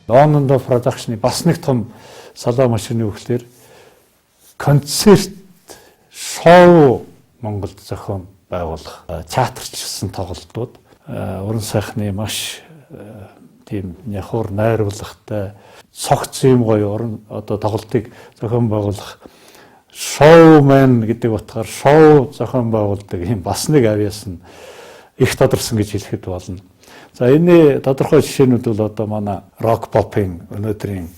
On and Off Production-ы бас нэг том салаа машины өгөхлөөр концерт шоу Монголд зохион байгуулах театрчилсан тоглолтууд уран сайхны маш тийм няхуур найруулгатай цогц юм гоё тоглолтыг зохион байгуулах шоумен гэдэг утгаар шоу зохион байгуулдаг юм бас нэг авьяас нь их тодорсон гэж хэлэхэд болно. За энэ тодорхой жишээнүүд бол одоо манай рок попын өнөөдрийн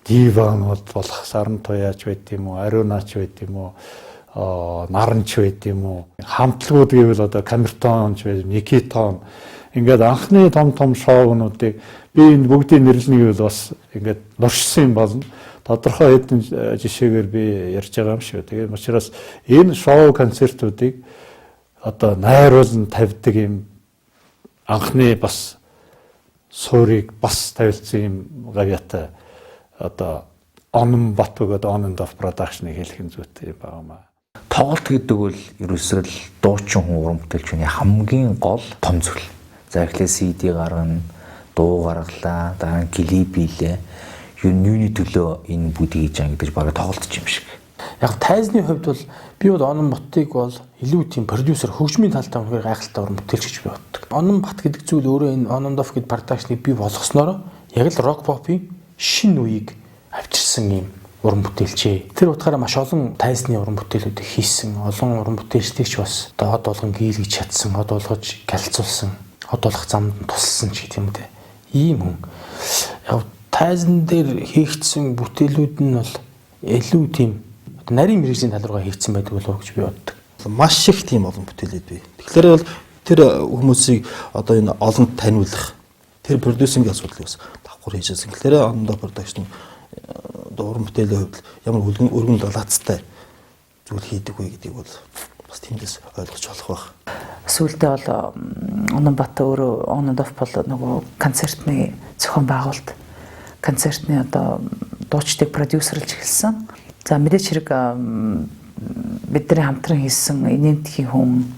диванууд болох Саран Туяач байт юм уу, Ариунаач байт юм уу, Наранч байт юм уу, хамтлагууд гэвэл одоо Камертонч байт, Никитон ингээд анхны том шоунуудыг би энэ бүгдийн нэрлэнийг бол бас ингээд нуршсан юм болно. Тодорхой хэдэн жишээгээр би ярьж байгаа юм шүү. Тэгээд учраас энэ шоу концертуудыг одоо найруулан тавьдаг юм анхны бас суурийг бас тавилсан юм гавьяатай одоо On and Off Production-ыг хэлэх нь зүйтэй юм байна. Тоглолт гэдэг бол ерөөсөө л дуучин хүн уран бүтээлчний хамгийн гол том зүйл. За эхлээ CD гаргана, дуу гаргалаа, дараа нь клип хийлээ. Юуны төлөө энэ бүдгийг хийж байгаа гэдэг багы тоглолт юм шиг. Яг тайзны хувьд бол би бол Онон Ботыг бол илүү тийм продюсер хөгжмийн талтай үнэхээр гайхалтай уран бүтээлч гэж би боддог. Онон Бот гэдэг зүйл өөрөө энэ On and Off гэдэг продакшныг бий болгосноор яг л рок попын шинэ үеийг авчирсан юм уран бүтээлчээ. Тэр утгаараа маш олон тайзны уран бүтээлүүдийг хийсэн, олон уран бүтээлчдийг ч бас одоо хот болгон гийлгэж чадсан, хот болгож галзуулсан, хот болгох замд нь туссан ч гэх юм үү. Ийм хүн. Яг тайзан дээр хийгдсэн бүтээлүүд нь бол илүү тийм нарийн мэрэгжлийн тал руугаа хийгдсэн байдаг болов уу гэж би боддог. Маш их тийм олон бүтээлүүд бий. Тэгэхээр бол тэр хүмүүсийг одоо энэ олонд таниулах тэр продюсинг асуудлыг бас давхар хийжсэн. Тэгэхээр On and Off Production уран бүтээлийн хувьд ямар өргөн далаацтай зүйл хийдэг вэ гэдгийг бол бас тиймээс ойлгож болох байх. Сүүлдээ бол Онон Бат өөрөө On and Off бол нөгөө концертны зохион байгуулалт, концертны одоо дуучдыг продюсерлж эхэлсэн. За мэдээч хэрэг бидний хамтран хийсэн инээмтгийн хүн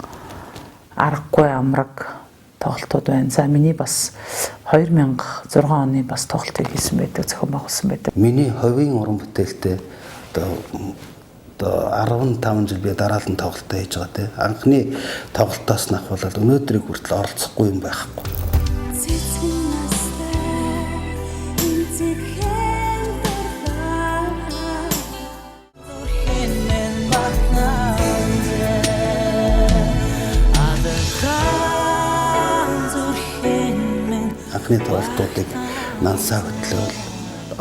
аргагүй амраг тоглолтууд байна. За миний бас 2006 оны бас тоглолтыг хийсэн байдаг, зохион байгуулсан байдаг. Миний хувийн уран бүтээлтэй одоо 15 жил би дараалан тоглолтоо хийж байгаа те. Анхны тоглолтоос нь ахвал өнөөдрийг хүртэл оролцохгүй юм байхгүй. Анхны тоглолтуудыг нансаа хөтлөөл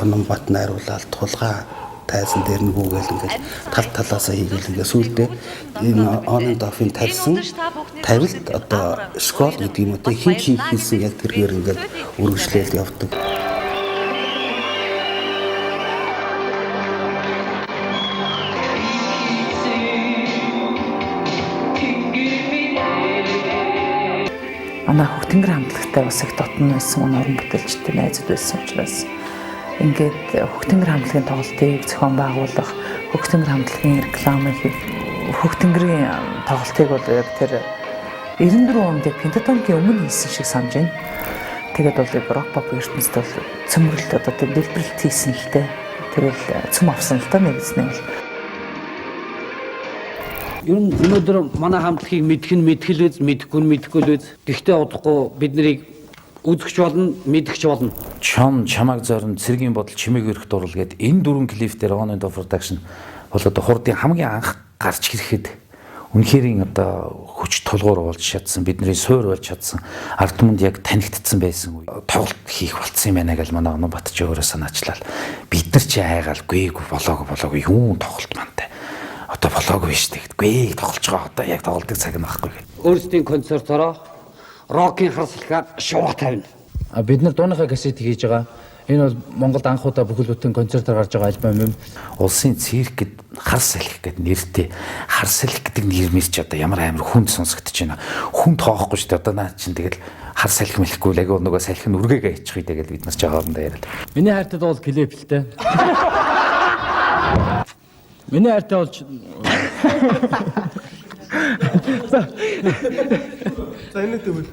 Онон Бат найруулаад тулгаа тайзан дээр нөгөөгээл ингээд тал талаасаа хийгээл ингээд сүүлдээ энэ On and Off-ын тавьсан тавилт одоо скол гэдэг юм уу хин хийсэн яг тэргээр ингээд үргэлжлээд явдаг. Манай Хөгтөнгөр хамтлагтай бас их дотн байсан уран бүтээлчтэй найзууд байсан учраас ингээд Хөгтөнгөр хамтлагийн тоглолтыг зохион байгуулах, Хөгтөнгөр хамтлагийн рекламыг хийх, Хөгтөнгөрийн тоглолтыг бол яг тэр 94 онд Пентатоникийн өмнө хийсэн шиг санаж байна. Тэгээд бол рок pop ертөнцид бол цөмрөлт одоо тэр дэлбэрэлт хийсэн л дээ. Тэгэл цөм авсан л та нэгснээ бол. Ер нь өнөөдөр манай хамтлагийг мэдэх нь мэдхэл үз, мэдэхгүй нь мэдэхгүй л үз. Гэхдээ удахгүй бид нарыг үзэгч болно, мэдгч болно. Чамаг зорин цэргийн бодол чимээг өрхт орул гээд энэ дөрвөн клип дээр On and Off Production бол одоо хурдын хамгийн анх гарч ирэхэд үнэхэрийн одоо хүч тулгуур болж чадсан, бидний суур болж чадсан, ард түмэнд яг танигдсан байсан үе. Тоглолт хийх болцсон юм байна гэж манай Онон Бат ч өөрөө санаачлаа. Бид нар чи хайгаал гээгүй болоогүй юун тоглолт мантай. Одоо болоогүй биш тэгдэггүй тоглож байгаа одоо яг тоглолтын цаг нь байхгүй гэх. Өөрсдийн концертороо рокийн харсалгаар шууд тавина. Бид нар дууныхаа кассет хийж байгаа. Энэ бол Монголд анх удаа бүхэл бүтэн концертоор гарч байгаа альбом юм. Улсын цирк гэд хар салхи гэдэг нэртэй. Хар салхи гэдэг нэр мэрч одоо ямар амар хүнд сонсогдож байна. Хүн тоохгүй шүү дээ. Одоо наа чинь тэгэл хар салхи мэлэхгүй л агай нөгөө салхи нь үргээгээ хийчих үү тэгэл бид нар ч жаагаандаа яриад. Миний хайртад бол клип л дээ. Миний хайртай бол За энэ тэгвэл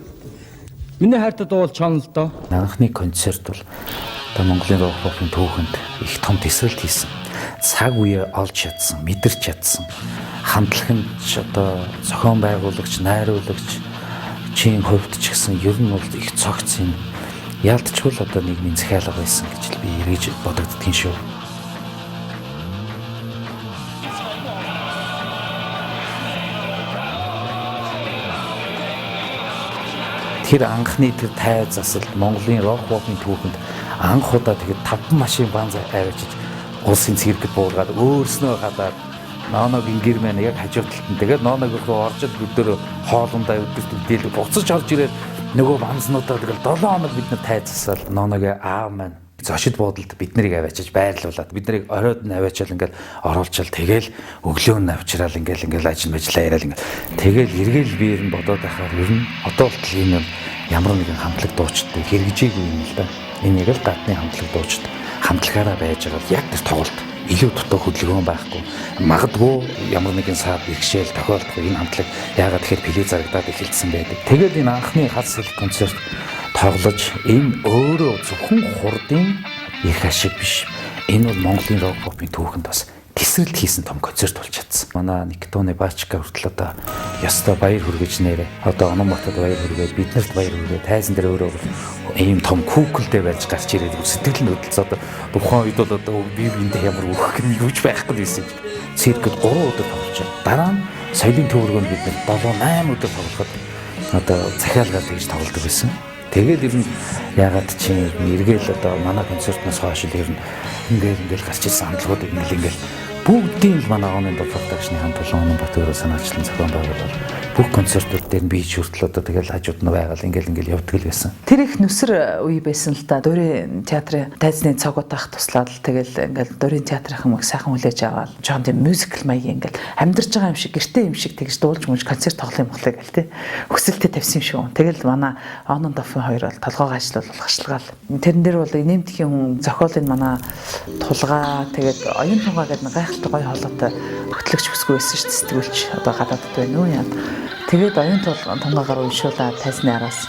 миний хайртай дуу бол чанал доо. Анхны концерт бол одоо Монголын рок попын түүхэнд их том тесрэлт хийсэн. Цаг үе олж чадсан, мэдэрч чадсан. Хамтлагч одоо зохион байгуулагч, найруулагч чин хувьд ч гэсэн ер нь бол их цогц юм. Ялдчгүй л одоо нийгмийн захиалга байсан гэж би эргэж бодогддгийн шүү. Тэр анхны тэр тайз засалт Монголын рок попын түүхэнд анх удаа тэгээд 5 машин банз авчиж улсын цэрэгт буулгаад өөрснөө хадаад ноногийн гэр маань яг хажуу талд нь тэгээд ноног руу орж ил өдөр хоолундаа өдөрт дийлэг буцаж орж ирээд нөгөө банзнуудаа тэгэл 7 хоног бид нар тайз засал ноногийн аав маань зочид буудалд бид нарыг аваачиж байрлуулад бид нарыг оройд нь аваачаал ингээл оруулчаал тэгэл өглөө нь авчраал ингээл ажил мэжлээ яриад ингээл тэгэл эргээл биер нь бодоод байхаар ер нь одоо болтол энэ ямар нэгэн хамтлаг дуучдыг хэрэгжээгүй юм л да. Энэ яг л гадны хамтлаг дуучд хамтлагаараа байж байгаа яг тэр тоглолт илүү дутуу хөдөлгөөн байхгүй. Магадгүй ямар нэгэн саад бэрхшээл тохиолдохгүй энэ хамтлаг яагаад тэгэхээр плей зарагдаад эхэлсэн байдаг. Тэгэл энэ анхны хас сэлэх концерт тоглож энэ өөрөө зөвхөн хурдын их ашиг биш. Энэ бол Монголын рок попын түүхэнд бас тесрэлт хийсэн том концерт болж чадсан. Манай Никитоны Баачка хүртэл одоо ёстой баяр хүргэж нэрэ. Одоо Ононбатад баяр хүргээд биднэрт баяр хүргээд тайзан дээр өөрөө ийм том күүклдээ барьж гарч ирээд сэтгэл нь хөдөлсөн. Одоо тухайн үед бол одоо бие биендээ ямар өөх юм юуж байхгүй байсан. Циркэд 3 өдөр тоглож. Дараа нь соёлын төвөргөнд бид 7-8 өдөр тоглоход одоо захиалгаар тэгж тоглодог байсан. Тэгээд ер нь ягаад чи эргээл одоо манай концертноос хойш л ер нь ингээл гарч ирсэн хамтлагууд ингээл бүгдийн л манай Онын продакшны хамт олон Ононбат өөрөө санаачлан зохион байгуулаад бүх концертууд дээр би хүртэл одоо тэгэл хажууд нь байгаал ингээл явдаг л байсан. Тэр их нүсэр үе байсан л да. Дөрийн театрын тайзны цагууд ах туслаад л тэгэл ингээл дөрийн театрын хүмүүс сайхан хүлээж аваад жоон тийм мюзикл маягийн ингээл амьдарч байгаа юм шиг гэртээ юм шиг тэгж дуулж мууж концерт тоглох юм болоо гэл тээ. Хүсэлтэд тавьсан юм шүү. Тэгэл манай Онон Дофын хоёр бол толгойгоо ажиллуулах хашлагаал. Тэрэн дээр бол нэмтгийн хүн зохиолын манай тулгаа тэгээд оюун тунгаа гэдэг нэг гайхалтай гоё хоолойтой хөтлөгч хүсгүй байсан шүү дээ. Сэтгүүлч одоо гадаадд байна уу яа. Тэгээд оюун тунгаагаар уншуулаад тайзны араас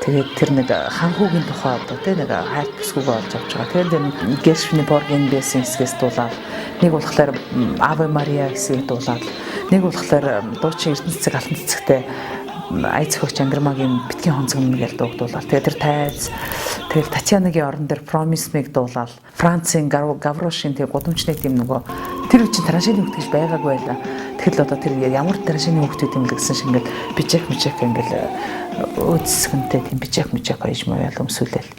тэгээд тэр нэг ханхуугийн тухай одоо тийм нэг хайрт бүсгүйгээ олж авч байгаа. Тэгээд Гершвины Боргийн байсан хэсгээс дуулаад нэг болохоор Аве Мария хэсгийг дуулаад нэг болохоор дуучин Эрдэнэ цэцэг алтан цэцэгтэй ай зохиогч Ангермагийн битгий хонцгон гэж дуулаад тэгээд тэр тайз тэгээд Татьянагийн орон дээр Promise Me-г дуулаад Францын Гаврошин тэр гудамжны тийм нөгөө тэр үчин тараншины хөлт гэж байгаагүй байлаа. Тэгэл одоо тэр ямар тараншины хөлт юм л гэсэн шиг ингээд бижек ингээл өөцсгөнтэй тийм бижек хоёж маяал өмсүүлэл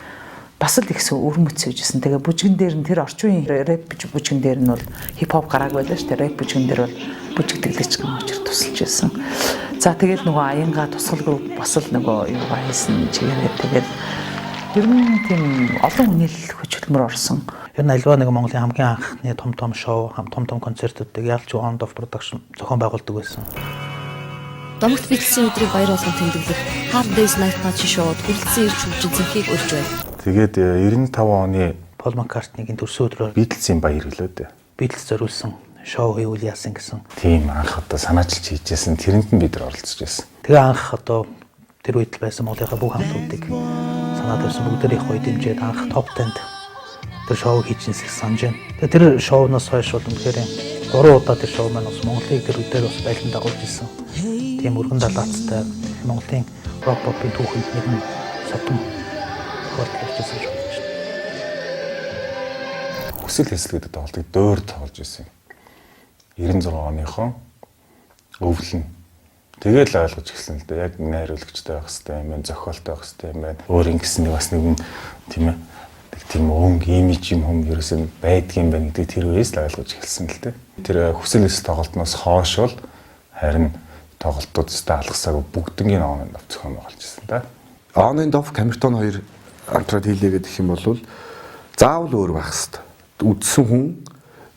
бас л ихсэн өрмөц үйжсэн. Тэгээ бүжгэн дээр нь тэр орчин үеийн рэп бүжгэн дээр нь бол хип хоп гараагүй байлаа шүү дээ. Рэп бүжгэн дээр бол бүжигдэглэж байгаа учраас тусалж байсан. За тэгээд нөгөө Аянга тусгал групп бас л нөгөө юу байсан чигээр тэгээд ер нь тийм олон хүний л хөдөлмөр орсон. Ер нь альва нэг Монголын хамгийн анхны том шоу, том концертуудыг ялч Ondof Production зохион байгуулдаг байсан. Домогт бичлсэн өдрийг баяр болгон тэмдэглэх Hard Days Night Party шоуд хүрэлцэн ирж хүчит зэнхийг өрж байна. Тэгээд 95 оны Paul McCartney-гийн төрсөн өдрөөр Beatles-ийн баяр гэлөө дээ. Beatles зориулсан шоу хийвэл яасан гэсэн. Тийм анх одоо санаачилж хийжсэн. Тэрэнд нь бид нар оролцож байсан. Тэгээ анх одоо тэр үед л байсан Монголынхаа бүх хамтуудыг санаад байсан бүгдээр их гоё дэмжиж анх топ 10-д тэр шоу хийчихсэн санаж байна. Тэгээ тэр шоуноос хойш бол үнэхээр 3 удаа тэр шоу маань бас Монголыг тэр үедээ бас байлдан дагуулж ирсэн. Тийм өргөн далаацтай Монголын рок попын түүхэнд нэгэн содон хөртлөжсэн шоу шүү дээ. Хүсэл хэсэлгүүдэд тоглолтыг дөөр тоглож байсан. 96 оныхон өвлөн. Тэгэл ойлгож эхэлсэн л дээ. Яг найруулагчтай байх хэрэгтэй юм байна, зохиолтой байх хэрэгтэй юм байна. Өөр ингэсэн нэг бас нэгэн тийм ээ. Тийм өнгө имиж юм хүм ерөөсөн байдгийн байна гэдэг тэр үеэс л ойлгож эхэлсэн л дээ. Тэр хүсэл хэсэл тоглолтноос хойш бол харин тоглолтуудтай алгасаагүй бүгднийг Onын Dof зохион байгуулж ирсэн да. Onын Dof Камертон 2 антрад хийлээ гэдэг юм бол заавал өөр байх хэрэгтэй. Үдсэн хүн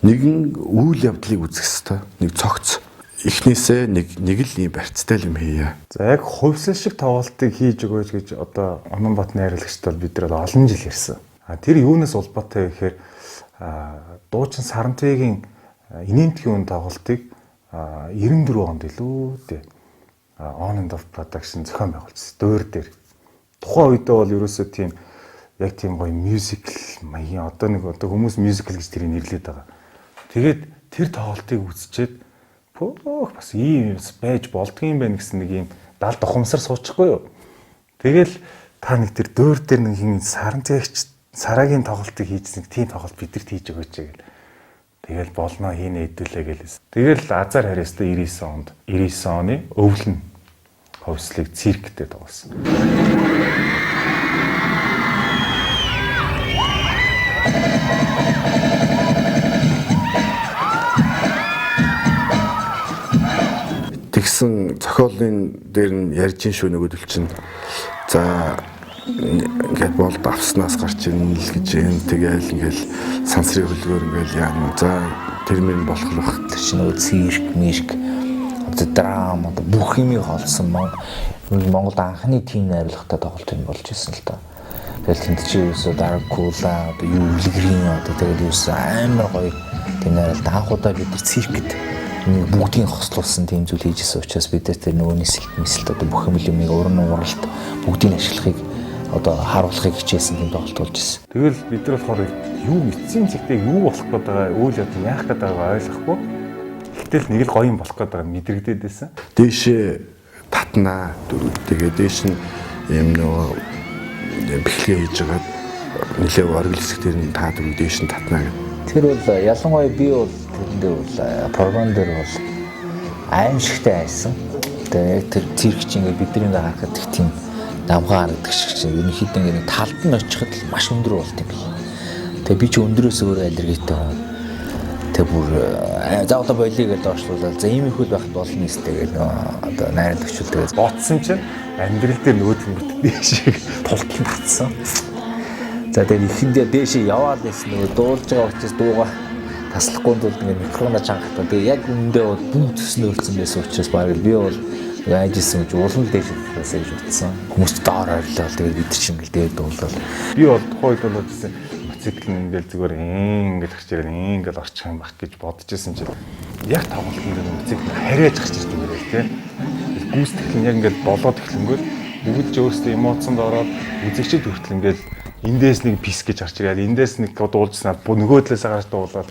нэгэн үйл явдлыг үзэх хэрэгтэй. Нэг цогц эхнээсээ нэг л ийм барьцтай юм хийе. За яг хувьсэл шиг тоглолтыг хийж өгөөж гэж одоо Ононбат найруулагчд бол бид нар олон жил ярьсан. Тэр юунаас улбаатай гэхээр дуучин Сарантайгийн инээмтгийн үн тоглолтыг 94 онд илүү дээ Onын Dof Production зохион байгуулсан. Дөөр дээр. Тухайн үедээ бол ерөөсөө тийм яг тийм гоё мюзикл маягийн одоо нэг одоо хүмүүс мюзикл гэж тэрийг нэрлэдэг байгаа. Тэгээд тэр тоглолтыг үзчихэд бас ийм байж болдгийм байх гэсэн нэг ийм далд ухамсар суучихгүй юу. Тэгэл та нэг тэр дөөр дээр нэг хин сарагийн тоглолтыг хийжсэн тийм тоглолт бидэрт хийж өгөөч гэл. Тэгэл болно хийнэ хэдүүлээ гэлээс. Тэгэл Азар Хариастай 99 оны өвлөн ховслыг цирктэй тоглосон. Тэгсэн зохиолын дээр нь ярьж шүү нөгөөдөл чинь. За ингээд болд авснаас гарч ирнэ л гэж юм. Тэгээл ингээл сансрын хөлгөөр ингээл яана. За тэрмийн болох л бах. Тэр чинь нөгөө цирк, мишк, одоо драма, одоо бүх юмыг холсон Монгол анхны тийм найруулгатай тоглолт юм болж ирсэн л та. Тэгэл тэнд чи юусоо Даркула, одоо Юлгрийн одоо тэгэл юусоо амар гоё тийм найруулга. Анхудаа бид нар циркэд бүгдийг хослуулсан тийм зүйл хийжсэн учраас бид тэр нөгөө нисэлт одоо бүх юмыг уран уралт бүгдийг ашиглахыг одоо харуулахыг хичээсэн тийм тоглолт болж ирсэн. Тэгэл бид нар болохоор юу эцсийн цэгтэй юу болох гээд байгаа үйл явдал яах гээд байгаагаа ойлгохгүй. Гэтэл нэг л гоё юм болох гээд байгаа мэдрэгдээд байсан. Дээшээ татнаа тэгээд дээш нь юм нөгөө бэхлэгээ хийж байгаа нэлээ оргил хэсэг дээр нь таадаг дээш нь татнаа гэдэг. Тэр бол ялангуяа би бол тэрэндээ бол програм дээр бол аимшигтай байсан. Тэгээд тэр циркч ингээд бидний харахад их тийм давгаа харагддаг шиг чинь ерөнхийдөө ингээд талд нь очиход маш өндөр болт юм бий. Тэгээд би ч өндөрөөс өөрөө аллергитэй хүн. Тэгээд бүр заавал болиё гэдээ доошлуулаад за ийм их үл байх болно нэстэй гэдэг одоо найраад өчүүл тэгээд ботсон чинь амьдрал дээр нөгөө тэмбэртэй шиг тултал татсан. За тэгээд ихэндээ дээшээ яваад байсан нөгөө дуулж байгаа учраас дууга таслахгүй тул ингээд микрофоно чангахтаа тэгээд яг үндэ бол бүгд төснөөрсөн байсан учраас баг би бол ажисан гэж улам дээшээс гэж утсан. Хүмүүст доор ойрлоо тэгээд бид чинь ингээд дээд дуулаад би бол тухайд бол үзсэн моцикл ингээд зүгээр ингээд гарч ирээд ингээд орчих юм баг гэж бодож исэн чинь яг тоглолтын дээр моцикл хариаж гарч ирж байгаа юм тийм. Гүйцэтгэл нь яг ингээд болоод эхлэнгүүт бүгд ч өөрсдөө эмоцонд ороод үзэгчд хүртэл ингээд эндээс нэг пис гэж гарч ирээд эндээс нэг дуулжснаа нөгөө талаас гарч дуулаад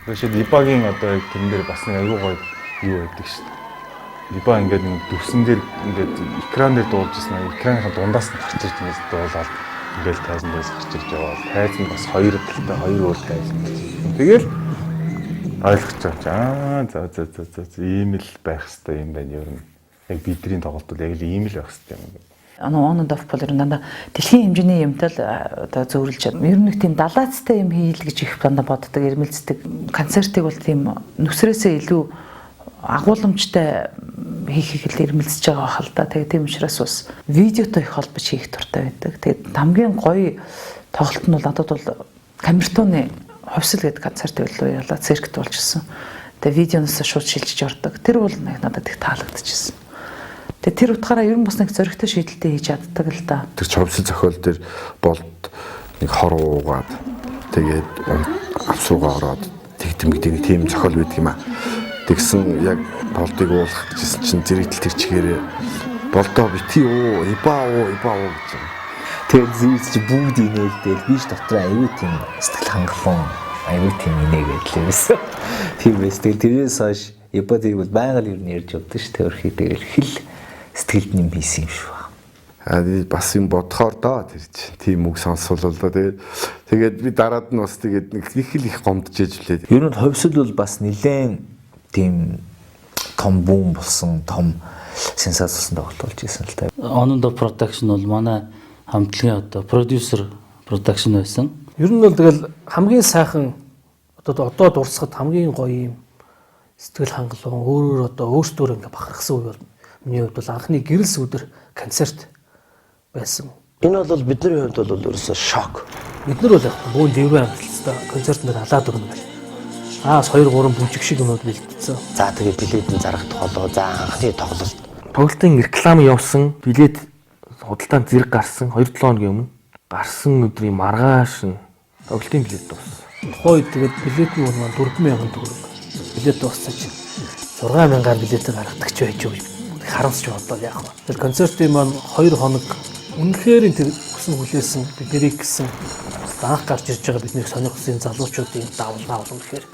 тэгээд Ибагийн одоо яг тэн дээр бас нэг аюу гоё юу байдаг шүү дээ. Ибаа ингээд нэг дүрсэн дээр ингээд экран дээр дуулжснаа экраныхаа дундаас нь гарч ирж байгаа дуулаад ингээд тайзан дээрс гарч ирж байгаа. Тайз нь бас хоёр талтай хоёр өөр тайзан. Тэгэл ойлгож байгаа. За ийм л байх хэрэгтэй юм байна ер нь. Яг бидний тоглолт бол яг л ийм л байх хэрэгтэй юм. On and off бол дандаа дэлхийн хэмжээний юмтай л одоо зөөрөлж ер нь нэг тийм далаацтай юм хийл гэж их дандаа боддог, эрмэлздэг. Концертыг бол тийм нүсрээсээ илүү агуулмжтай хийхийг л эрмэлзэж байгаа хэл та. Тэгээ тийм учраас бас видеотой их холбож хийх дуртай байдаг. Тэгээд хамгийн гоё тоглолт нь бол надад бол камертоны хувьсэл гэдэг концерт байлуу яла циркт болж ирсэн. Тэгээ видеоноос шууд шилжиж ордог. Тэр бол надад их таалагдчихсэн. Тэгээ тэр утгаараа ер нь бас нэг зөрөгтэй шийдэлтэй хийж чаддаг л да. Тэр човсол зохиол дээр болд нэг хор уугаад тэгээд авсуугаа ороод тэгдэм гэдэг нэг тийм зохиол байдаг юм аа. Тэгсэн яг болдыг уулгах гэжсэн чинь зэрэгтэл тэр чигээрээ болдоо бити уу, ибаа уу гэж. Тэгээд зүйс чи бүгд инээлдэл биш дотроо аюу тийм сэтгэл хангалуун аюу тийм инээгээд лээсэн. Тийм биз. Тэгээд тэрээс хойш ибаадыг бол байгаль ер нь ярьж явдаг ш. Тэрхий тэгэл хэл сэтгэлд нэм хийсэн юм шүү. Бас юм бодохоор доо тэр чинь тийм үг сонсвол л да тэгээд би дараад нь бас тэгээд нэг их гомдж ээж лээ. Ер нь ховсол бол бас нэлээд тийм том бум болсон том сенсац болсон тоглолт болж ирсэн л та. On and Off Production бол манай хамтлагийн одоо продюсер production байсан. Ер нь бол тэгэл хамгийн сайхан одоо дурсахад хамгийн гоё юм сэтгэл хангалуун өөрөөр одоо өөртөө ингээ бахархсан үе бол миний хувьд бол анхны гэрэлс өдөр концерт байсан. Энэ бол бидний хувьд бол ерөөсөө шок. Бид нар бол яг бүүн дэврэн амталцтай концертнэр халаад өгнө гэл. 2-3 бүжиг шиг юмуд бэлтцсэн. За тэгээ билетийн зарагдах болоо. За анхны тоглолт. Тоглолтын реклам явсан, билет худалдаанд зэрэг гарсан 2-7 хоногийн өмнө гарсан өдрийн маргааш нь тоглолтын билет дууссан. Тухайн үед тэгээд билетний үнэ маань 4,000 төгрөг. Билет дууссан чинь 6,000-аар билет гаргадаг ч байж юу харамсч бодлоо яах вэ. Тэр концертын маань 2 хоног үнэхээр тэр өгсөн хүлээсэн биднийг гэсэн анх гарч ирж байгаа бидний сонирхсан залуучуудын давлгаа болон гэхээр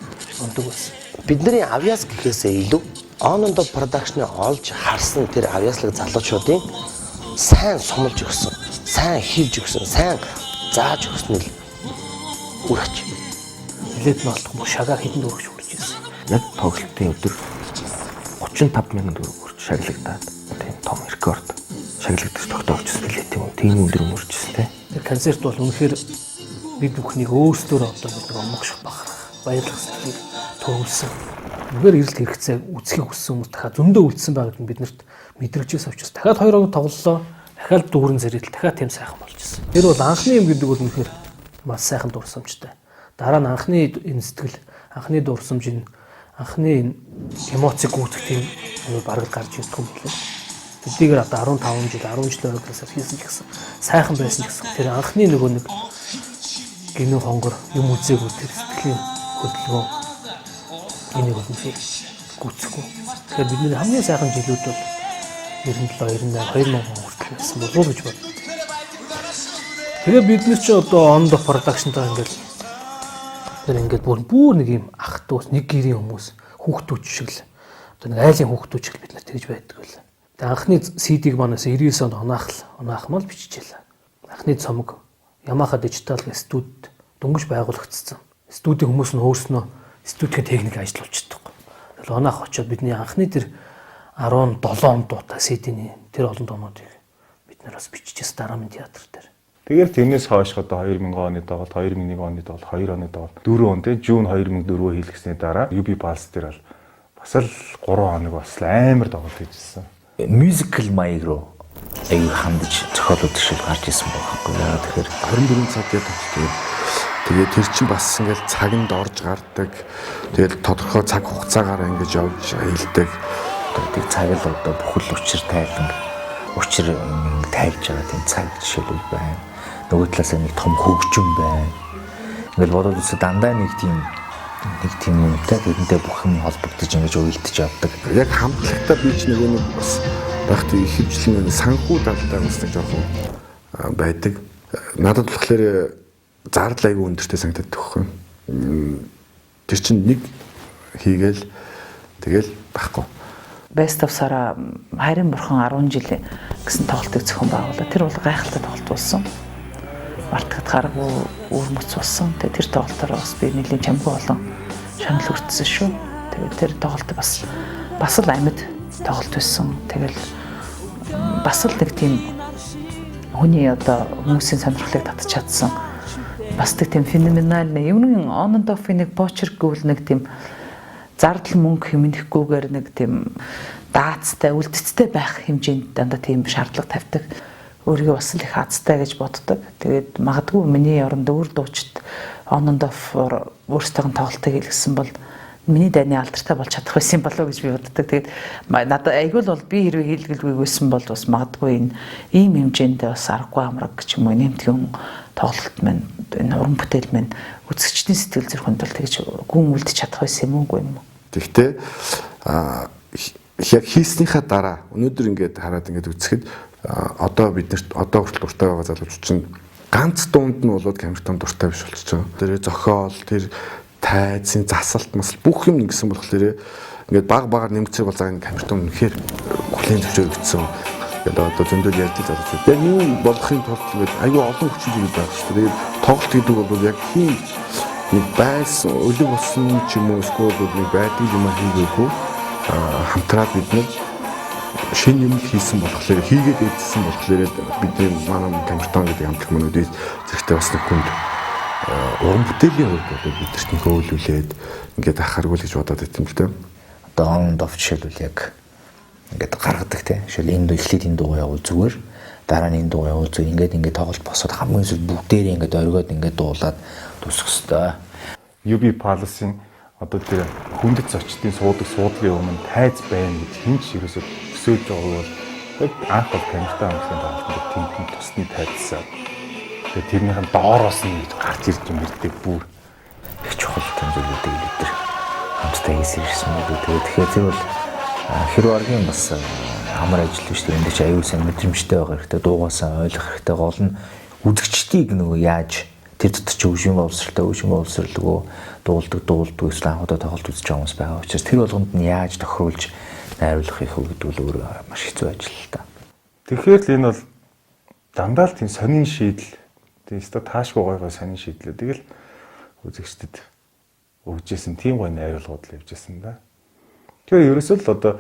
өндөг байсан. Бидний авьяас гэхээсээ илүү On and Off production-ы олж харсан тэр авьяаслаг залуучуудын сайн сумлж өгсөн, сайн хийвж өгсөн, сайн зааж өгсөн л үр ач. Нилээд нь олдох шагаа хэдэнд өргөж хүрч ирсэн. Яг тоглолтын өдөр 35 мянган төгрөг өрч шагнагдаад тийм том рекорд шагнагдаж тогтоогчсон билээ тийм өндөр мөрчсөн тийм. Тэр концерт бол үнэхээр бид бүхнийг өөрсдөө одоо нэг омгших бахарх, баярлах сэтгэлийг төрүүлсэн. Үнэхээр эрэлт хэрэгцээ үсгийг хүссэн хүмүүс дахиад зөндөө үлдсэн байгаад нь биднэрт мэдрэгчээс авчирсан. Дахиад 2 хоног тоглолоо. Дахиад дүүрэн зэрэгэл дахиад тийм сайхан болж ирсэн. Тэр бол анхны юм гэдэг бол үнэхээр маш сайхан дурсамжтай. Дараа нь анхны энэ сэтгэл, анхны дурсамж энэ анхны энэ эмоцийг гүйцэх тийм бараг гарч ирдэг юм билээ. Тэдгээр одоо 15 жил, 10 жил ойролцоос хийсэн ч гэсэн сайхан байсан ч гэсэн тэр анхны нэг гинэ хонгор юм үзээгүй тэр сэтгэлийн хөдөлгөөн энийг үнэхээр гүйцэхгүй. Тэгэхээр бидний хамгийн сайхан жилүүд бол 97, 98, 2000 хүртэл байсан болов уу гэж боддог. Тэгээ бид нар ч одоо On The Production-тай ингээд бүр нэг юм ах дүүс, нэг гэрийн хүмүүс, хүүхдүүд шиг л одоо нэг айлын хүүхдүүд шиг бид нар тэгж байдаг байл. Тэгээ анхны CD-г манаас 99 онд онаахмал биччихлээ. Анхны цомог Yamaha Digital гэх студ дөнгөж байгуулагдсан. Студийн хүмүүс нь өөрснөө студийн техник ажиллуулж чаддаг. Тэгэл онаах очоод бидний анхны тэр 17 дуутай CD-ний тэр олон дуунуудыг бид нар бас биччихсэн Дарамын театр дээр. Тэгэхээр тэрнээс хойш одоо 2000 оны тоглолт, 2001 оны тоглолт, 2 оны тоглолт, 4 он тийм Жун 2004 хийлгэсний дараа UB Pulse дээр бол бас л 3 хоног бас амар тоглолт хийжсэн. Мюзикл маяг руу аяг хандж зохиолууд шиг гарч исэн байхгүй яа. Тэгэхээр 24 цагийн тоглолт. Тэгээд тэр чинь бас ингээл цагинд орж гардаг. Тэгээд тодорхой цаг хугацаагаар ингэж явж хэлдэг. Тэгээд цаг л одоо бүхэл учир тайлан учир тайлж байгаа тийм цаг жишээлбэл байна. Нөгөө талаас нэг том хөгжим байна. Ингээл бодоод үзсэн дандаа нэг тийм юмтай тэрнтэй бүх юм холбогдож ингэж уйлдэж явдаг. Яг хамтлагтай би ч нэг бас багт ихэвчлэн санхүү талтай бас нэг жоохон байдаг. Надад болохоор зардал айгүй өндөртэй санагдаад төгхгүй. Тэр чинь нэг хийгээл тэгэл байхгүй. Best of Sara Хайрын бурхан 10 жил гэсэн тоглолтыг зохион байгууллаа. Тэр бол гайхалтай тоглолт болсон. Мартахад гаргүй үр мөц болсон. Тэгээ тэр тоглолтоор бас би нэлийн чамгүй болон шанал хүртсэн шүү. Тэгээ тэр тоглолт бас л амьд тоглолт байсан. Тэгэл бас л нэг тийм хүний одоо хүмүүсийн сонирхлыг татж чадсан. Бас тийм феноменал юм On and Off нэг почерк гэвэл нэг тийм зардал мөнгө хэмнэхгүйгээр нэг тийм даацтай, үлдэцтэй байх хэмжээнд дандаа тийм шаардлага тавьдаг. Өөрийгөө бас л их азтай гэж боддог. Тэгээд магадгүй миний оронд өөр дуучид On and Off өөрсдөө тоглолтыг хийлгэсэн бол миний дайны алдартай болж чадах байсан болов уу гэж би боддог. Тэгээд надад айгүй л бол би хэрвээ хийлгэлгүй байсан бол бас магадгүй энэ ийм хэмжээнд бас аргагүй амраг ч юм уу нэмтгэн тоглолт маань энэ уран бүтээл маань үзэгчдийн сэтгэл зүрхэнд бол тэгж гүн үлдэж чадах байсан юм уу юм уу? Тэгтээ яг хийснийхаа дараа өнөөдөр ингээд хараад ингээд үзэхэд одоо биднэрт одоо хүртэл дуртай байгаа залуучууд чинь ганц дуунд нь болоод камертон дуртай биш болчихж байгаа. Тэр зохиол, тэр тайзын засалт масал бүх юм ингэсэн болохоор ингээд багаар нэмэгцэг бол заа энэ камертон үнэхээр хүлээн зөвшөөрөгдсөн. Тэгээд одоо зөндөл ярьдаг залуучууд. Яг юм болохын тулд ингээд аюу олон хүчин зүйл байна шүү дээ. Тэгээд тоглолт гэдэг бол яг хин нэг байсан өлөг болсон ч юм уу эсвэл нэг байдаг юм хийгээгүй хамтраад бид нэг шинэ юм хийсэн болохоор хийгээд эдсэн болохоор бидний манай камертон гэдэг хамтлаг мануудыг зэрэгтэй бас нэг хүнд уран бүтээлийн хувьд бол бидэрт нэг хөөлүүлээд ингээд ахаргүй л гэж бодоод байт юм л дээ. Одоо On and Off жишээлбэл яг ингээд гаргадаг тийм. Жишээл энэ эхлээд энэ дуу явуул зүгээр. Дараа нь энэ дуу явуул зүгээр. Ингээд тоглолт босоод хамгийн сүүл бүгдээрээ ингээд оргиод ингээд дуулаад тусах хэвээр. UB Pulse-ийн одоо тэр хүндэт зочдын суудлын өмнө тайз байна гэж хинч ерөөсөө төсөөлж байгаа бол яг анх бол камертай амлахын тоглолтод тэмхэн тусны тайзсаа. Тэгээ тэрнийхэн доороос нь гарч ирж мэрдэг бүр их чухал зүйлүүдийг илүүдэр хамтдаа хийсэн юм байна. Тэгэхээр тэр бол хэрвээ оргийн бас амар ажил биш тийм энэ ч аюул сан мэдрэмжтэй байгаа хэрэгтэй, дуугаасаа ойлгох хэрэгтэй, гол нь үзэгчдийг нөгөө яаж тэр дотор ч өвшин боловсралгүй дуулдаг эсвэл анхудаа тоглолт үзэж байгаа хүмүүс байгаа учраас тэр болгонд нь яаж тохируулж найруулах их үү гэдэг бол өөрөө маш хэцүү ажил л та. Тэгэхээр л энэ бол дандаа л тийм сонин шийдэл тийм өстө таашгүй гой сонин шийдлүүдийг л үзэгчдэд өгжсэн тийм гой найруулгууд л явжсэн да. Тэгэхээр ерөөсөө л одоо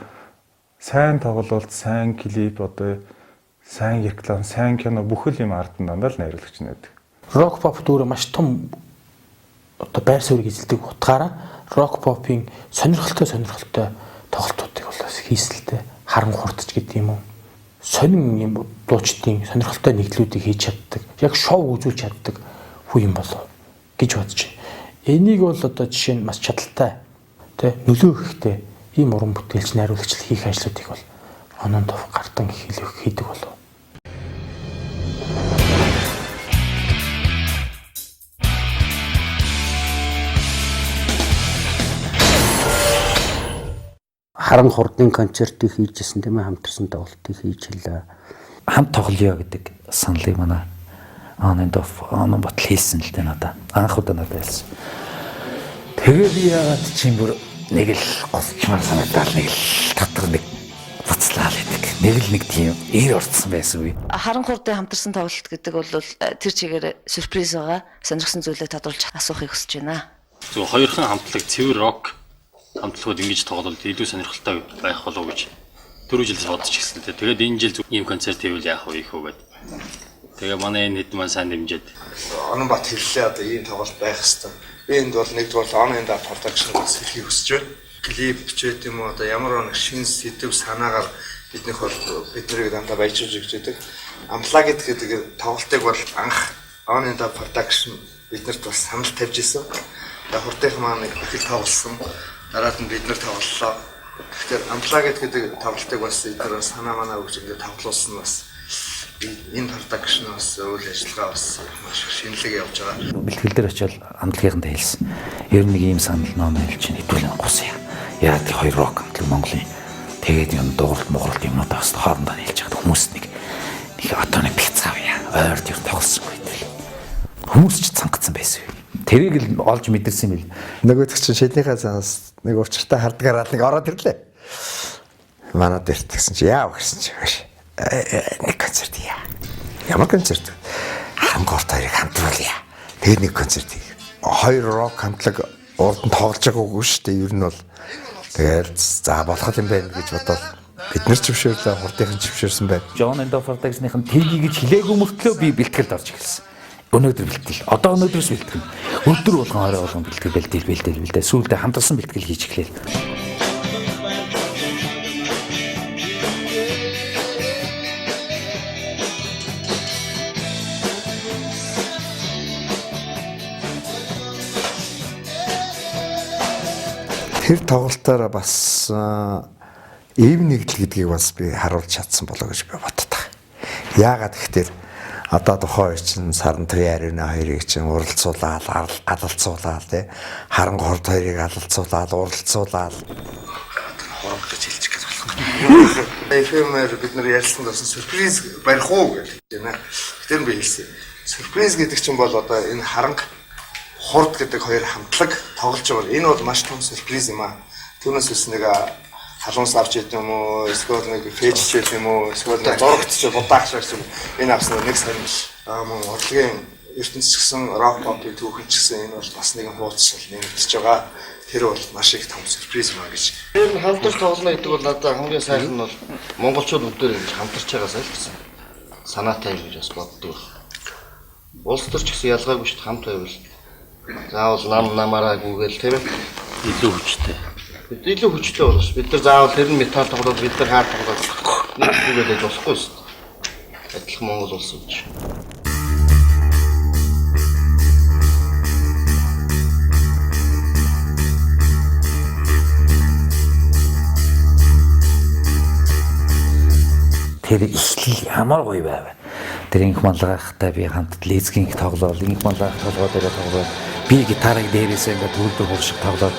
сайн тоглолт, сайн клип, одоо сайн реклам, сайн кино бүхэл юм ард нь дандаа л найруулагч нэдэг. Рок попд өөрөө маш том одоо байр суурийг эзэлдэг утгаараа рок попын сонирхолтой тоглолтуудыг бол хийсэлтэй харан хурдч гэдэг юм уу. Сонин юм дуучдын сонирхолтой нэгдлүүдийг хийж чаддаг. Яг шоу үзүүлж чаддаг хүү юм болов гэж бодож байна. Энийг бол одоо жишээ нь маш чадaltaй тэ нөлөө ихтэй ийм уран бүтээлч найруулагч хийх ажлуудыг бол онон тов гардан хийдэг болов. Харан хурдын концертыг хийжсэн тийм ээ, хамтарсан тоглолтыг хийж хэлээ. Хамт тоглоё гэдэг саналыг манай онон батал хийсэн л дээ надаа. Анх удаа надад хэлсэн. Тэгээд би яагаад чинь бүр нэг л голчмаар санагдал нэг л татвар нэг буцлаа л гэдэг. Нэг тийм ир орцсон байсан үе. Харан хурдын хамтарсан тоглолт гэдэг бол тэр чигээр сюрприз байгаа. Сонирхсан зүйлээ тодруулж асуухыг хүсэж байна. Зөв хоёрхан хамтлаг цэвэр рок хамтлагууд ингэж тоглолт илүү сонирхолтой байх болов уу гэж түрүү жилээс бодож ирсэн. Тэгээд энэ жил ийм концерт хийвэл яах вэ гэхүүгээд. Тэгээ манай энэ хэд маань сайн дэмжиж. Онон бат хэллээ одоо ийм тоглолт байх хэвээр. Би энд бол нэгдүгээр онон да продакшн-аас хэлхийг хүсэж байна. Клип ч гэдэм үү одоо ямар нэг шин сэдв санаагаар биднийх бол биднийг дандаа баяжуулж өгч байдаг. Амплагид гэдэг тоглолтыг бол анх онон да продакшн биднэрт бас санал тавьж исэн. Яг хурдынх маань их тоглосон. Дараад нь бид нар тоглолоо. Тэгэхээр амплагид гэдэг тоглолтыг бас эдгээр санаа манаа өгч ингээд тоглуулсан бас энэ продакшн бас үйл ажиллагаа бас маш шинэлэг явж байгаа. Бэлтгэл дээр очиод хамтлагийнханд хэлсэн. Ер нь нэг ийм санал ном хэлж хэдүүлэн гусъя. Яа тэр хоёр рок хамтлаг Монголын тэгээд юм дууралт мууралт юмнууд бас хоорондоо хэлж байгаа хүмүүс нэг одоо нэг бяцаавья. Ойр тэр тоглосонгүй тэл. Хүмүүс ч цангацсан байсан юм. Тэрийг л олж мэдэрсэн юм бил. Нөгөөдөг чинь шилнийхээ занаас нэг учиртай хардгаараа нэг ороод ирлээ. Манад ирт гэсэн чи яав гэсэн чи биш. Нэг концерт яа. Ямар концерт? Хамгаалт хоёрыг хамтруулъя. Тэгээд нэг концерт хий. Хоёр рок хамтлаг урд нь тоглож байгаагүй шүү дээ. Ер нь бол тэгээд за болох юм байна гэж бодоод бид нар ч зөвшөөрлөө, хурдынхан зөвшөөрсөн байна. John and the Fantasy-ийн тэлгий гэж хэлээгүй мөртлөө би бэлтгэлд орж эхэлсэн. Өнөөдөр бэлтгэл. Одоо өнөөдрөөс бэлтгэл. Өдөр болгон орой болгон бэлтгэл бэлдээ. Сүүлдээ хамтарсан бэлтгэл хийж эхлэв. Тэр тоглолтоор бас эв нэгдэл гэдгийг бас би харуулж чадсан болоо гэж би боддог. Яагаад гэхээр одоо тухайн үе чинь Саран Триарина хоёрыг чинь уралцуулаад, алалцуулаад тий Харан хорд хоёрыг алалцуулаад, уралцуулаад хорог гэж хэлчих гэж болох. FM-ээр бид нар ярьсан гэсэн сюрприз барих уу гэж байна. Тэр би хэлсэн. Сюрприз гэдэг чинь бол одоо энэ Харанг хорд гэдэг хоёр хамтлаг тоглож байгаа. Энэ бол маш том сюрприз юм аа. Түүнээс үс нэг халуунс авч идэв юм уу? Эсвэл нэг фэйж ч идэв юм уу? Эсвэл нэг зурагч будаагч гэсэн энэ авсан нэг сонир мөн урлагийн ертөнц гэсэн рок попын түүхэн ч гэсэн энэ бол бас нэгэн хуудас нэгдэж байгаа. Тэр бол маш их том сюрприз юм аа гэж. Тэр нь хамтарч тоглоно гэдэг бол надад хамгийн сайхан нь бол монголчууд бүгдээр ингэж хамтарч байгаасаа л гэсэн санаатай юм гэж бас боддог. Улс төр ч гэсэн ялгаагүй шүү дээ хамт байвал заавал намаараа гүгээл тийм ээ илүү хүчтэй. Илүү хүчтэй болно ш. Бид нар заавал тэр нь металл тоглоод бид нар хаар тоглоод нэг бүгэлдэж болохгүй ш. Адилхан Монгол улс юм чи. Тэр ихлэл ямар гоё байв. Тэр инх малгайхтай би хамт лезгинг тоглоод, инх малгайх тоглоод би гитарыг дээрээсээ ингээд төлөвлөр хуршиг тоглоод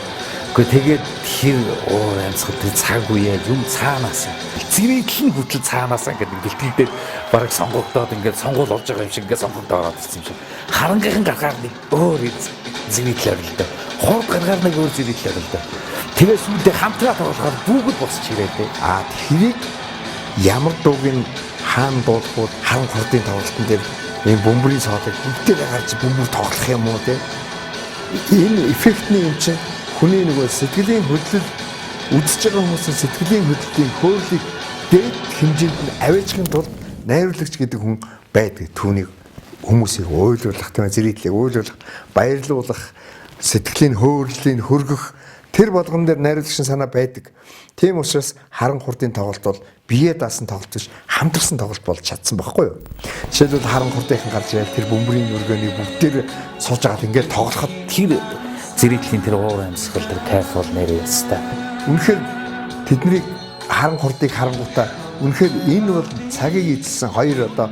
Гэхдээ тэгээд тэр уур амьсгал тэр цаг үеэ юм цаанаас зэрэгтлэн хүч цаанаас ингээд бэлтгэл дээр бараг сонгогдоод ингээд сонгуул болж байгаа юм шиг ингээд сонгогдоод ирсэн юм шиг. Харангийнхан гаргаар нэг өөр зэрэгтлэр л дээ. Хурд гаргаар нэг өөр зэрэгтлэр л дээ. Тэгээд сүйдээ хамтраа тоглохоор бүгд босч ирээд дээ. Тэрийг ямар дуугийн хаан дуулахуд харан хурдын тоглолтын дээр энэ бөмбөрийн цоолыг бүгдээ гарч бөмбөр тоглох юм уу те. Энэ эффектний юм чинь хүний нөгөө сэтгэлийн хөдлөл үзэж байгаа хүмүүсийн сэтгэлийн хөдлөлийн хөөрлийг дээд хэмжээнд нь аваачихын тулд найруулагч гэдэг хүн байдаг. Түүнийг хүмүүсийг уйлуулах, тийм зэрэглэлийг уйлуулах, баярлуулах, сэтгэлийн хөөрлийн хөргөх тэр болгон дээр найруулагчийн санаа байдаг. Тийм учраас харан хурдын тоглолт бол бие даасан тоглолт биш, хамтарсан тоглолт болж чадсан байхгүй юу? Жишээлбэл харан хурдынхан гарч ирэл тэр бөмбөрийн өргөнийг бүгдээр сууж агаад ингээд тоглоход тэр зэрэглийн тэр уур амьсгал тэр кайф бол нэрээ ястай. Үнэхээр тэднийг харан хурдыг харангуйтаа үнэхээр энэ бол цагийг эзэлсэн хоёр одоо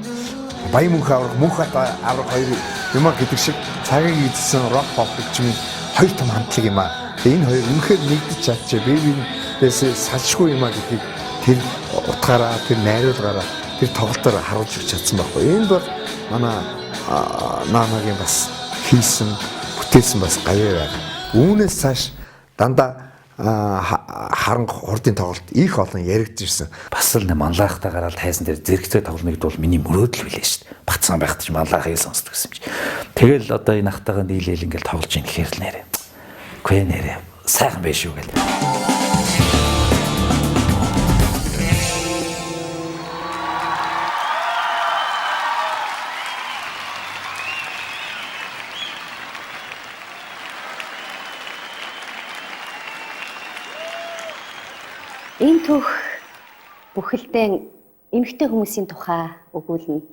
баян мөнх аврах хоёр юм а гэдэг шиг цагийг эзэлсэн рок pop гэж юм хоёр том хамтлаг юм а. Энэ хоёр үнэхээр нэгдэж чадчих. Бибинээс салшгүй юм а гэдгийг тэр утгаараа тэр найруулгаараа тэр тоглолтоор харуулж өгч чадсан байхгүй. Энэ бол манай наамагийн бас хийсэн бүтээсэн бас гавьяа байна. Үүнээс цааш дандаа харан хурдын тоглолт их олон яригдж ирсэн. Бас л манлайхтаа гараад тайзан дээр зэрэгцээ тоглоно гэдэг бол миний мөрөөдөл билээ шүү дээ. Бацсан байхад ч манлайхыг сонсдог гэсэн чинь. Тэгэл одоо энэ ахтайгаа дийлэл ингээл тоглож ийн гэхээр л нэрээ. Үгүй нэрээ. Сайхан байх шүү гэл. Энэ түүх бүхэлдээ эмэгтэй хүмүүсийн тухай өгүүлнэ.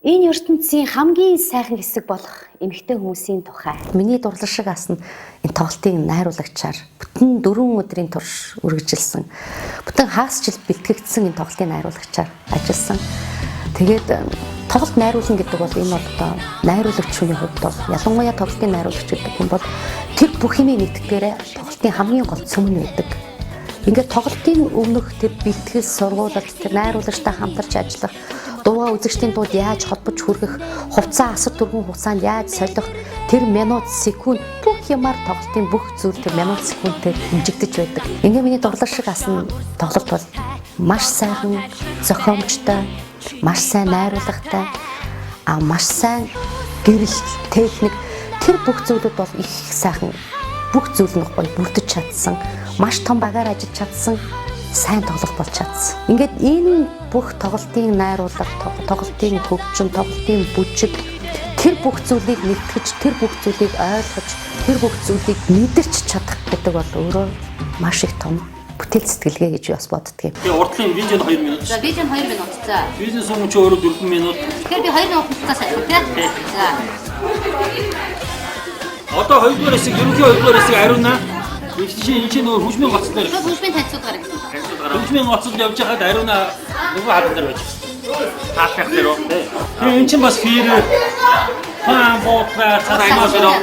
Энэ ертөнцийн хамгийн сайхан хэсэг болох эмэгтэй хүмүүсийн тухай. Миний дурлал шиг асна энэ тоглолтын найруулагчаар бүтэн 4 өдрийн турш үргэлжилсэн. Бүтэн хагас жил бэлтгэгдсэн энэ тоглолтын найруулагчаар ажилласан. Тэгээд тоглолт найруулна гэдэг бол энэ бол одоо найруулагч хүний хувьд бол ялангуяа тоглолтын найруулагч гэдэг хүн бол тэр бүх юмыг нэгтгэдгээрээ тоглолтын хамгийн гол цөмөн байдаг. Ингээд тоглолтын өмнөх тэр бэлтгэл сургуулалт тэр найруулагчтай хамтарч ажиллах, дуугаа үзэгчдийн дууд яаж холбож хүргэх, хувцас асар түргэн хугацаанд яаж солих, тэр минут секунд бүх юмар тоглолтын бүх зүйл тэр минут секундээр хэмжигдэж байдаг. Ингээд миний дурлал шиг асна тоглолт бол маш сайхан зохиомжтой, маш сайн найруулгатай, маш сайн гэрэл техник тэр бүх зүйлүүд бол их сайхан бүх зүйл нь гоё бүрдэж чадсан. Маш том багаар ажиллаж чадсан, сайн тоглох болж чадсан. Ингээд энэ бүх тоглолтын найруулга, тоглолтын хөгжим, тоглолтын бүжиг тэр бүх зүйлийг нэгтгэж, тэр бүх зүйлийг ойлгож, тэр бүх зүйлийг мэдэрч чадах гэдэг бол өөрөө маш их том бүтээл сэтгэлгээ гэж бас боддгийг. Тэгээ урдлын видео 2 минут. За видео 2 минут. За. Видео сум чи өөрөө 4 минут. Тэгэхээр би 2 минут хугацаа сайхан тий. За. Одоо 2-р хэсэг, ерөнхий 2-р хэсэг ариуна. Энэ чинь нөгөө хүчмийн гоцлоор. Хүчмийн танцууд гарах гэсэн. Хүчмийн гоцлол явж байхад ариуна нөгөө хаалт дээр байж байна. Хаалт дээр үү? Тэгээ энэ чинь бас фир хаан бодлоо цараймаа широо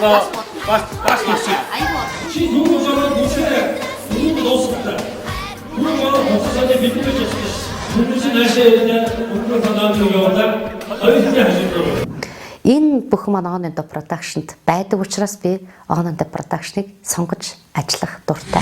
бас хийсэн. Чи нөгөө жоо бүшээ. Нөгөө дуусна. Нөгөө боцсоо бидний байж байна. Хүмүүс нэшээ өндөр фанаад явуулаад хоёулаа хажууд. Энэ бүхэн маань On and Off Production-д байдаг учраас би On and Off Production-ыг сонгож ажиллах дуртай.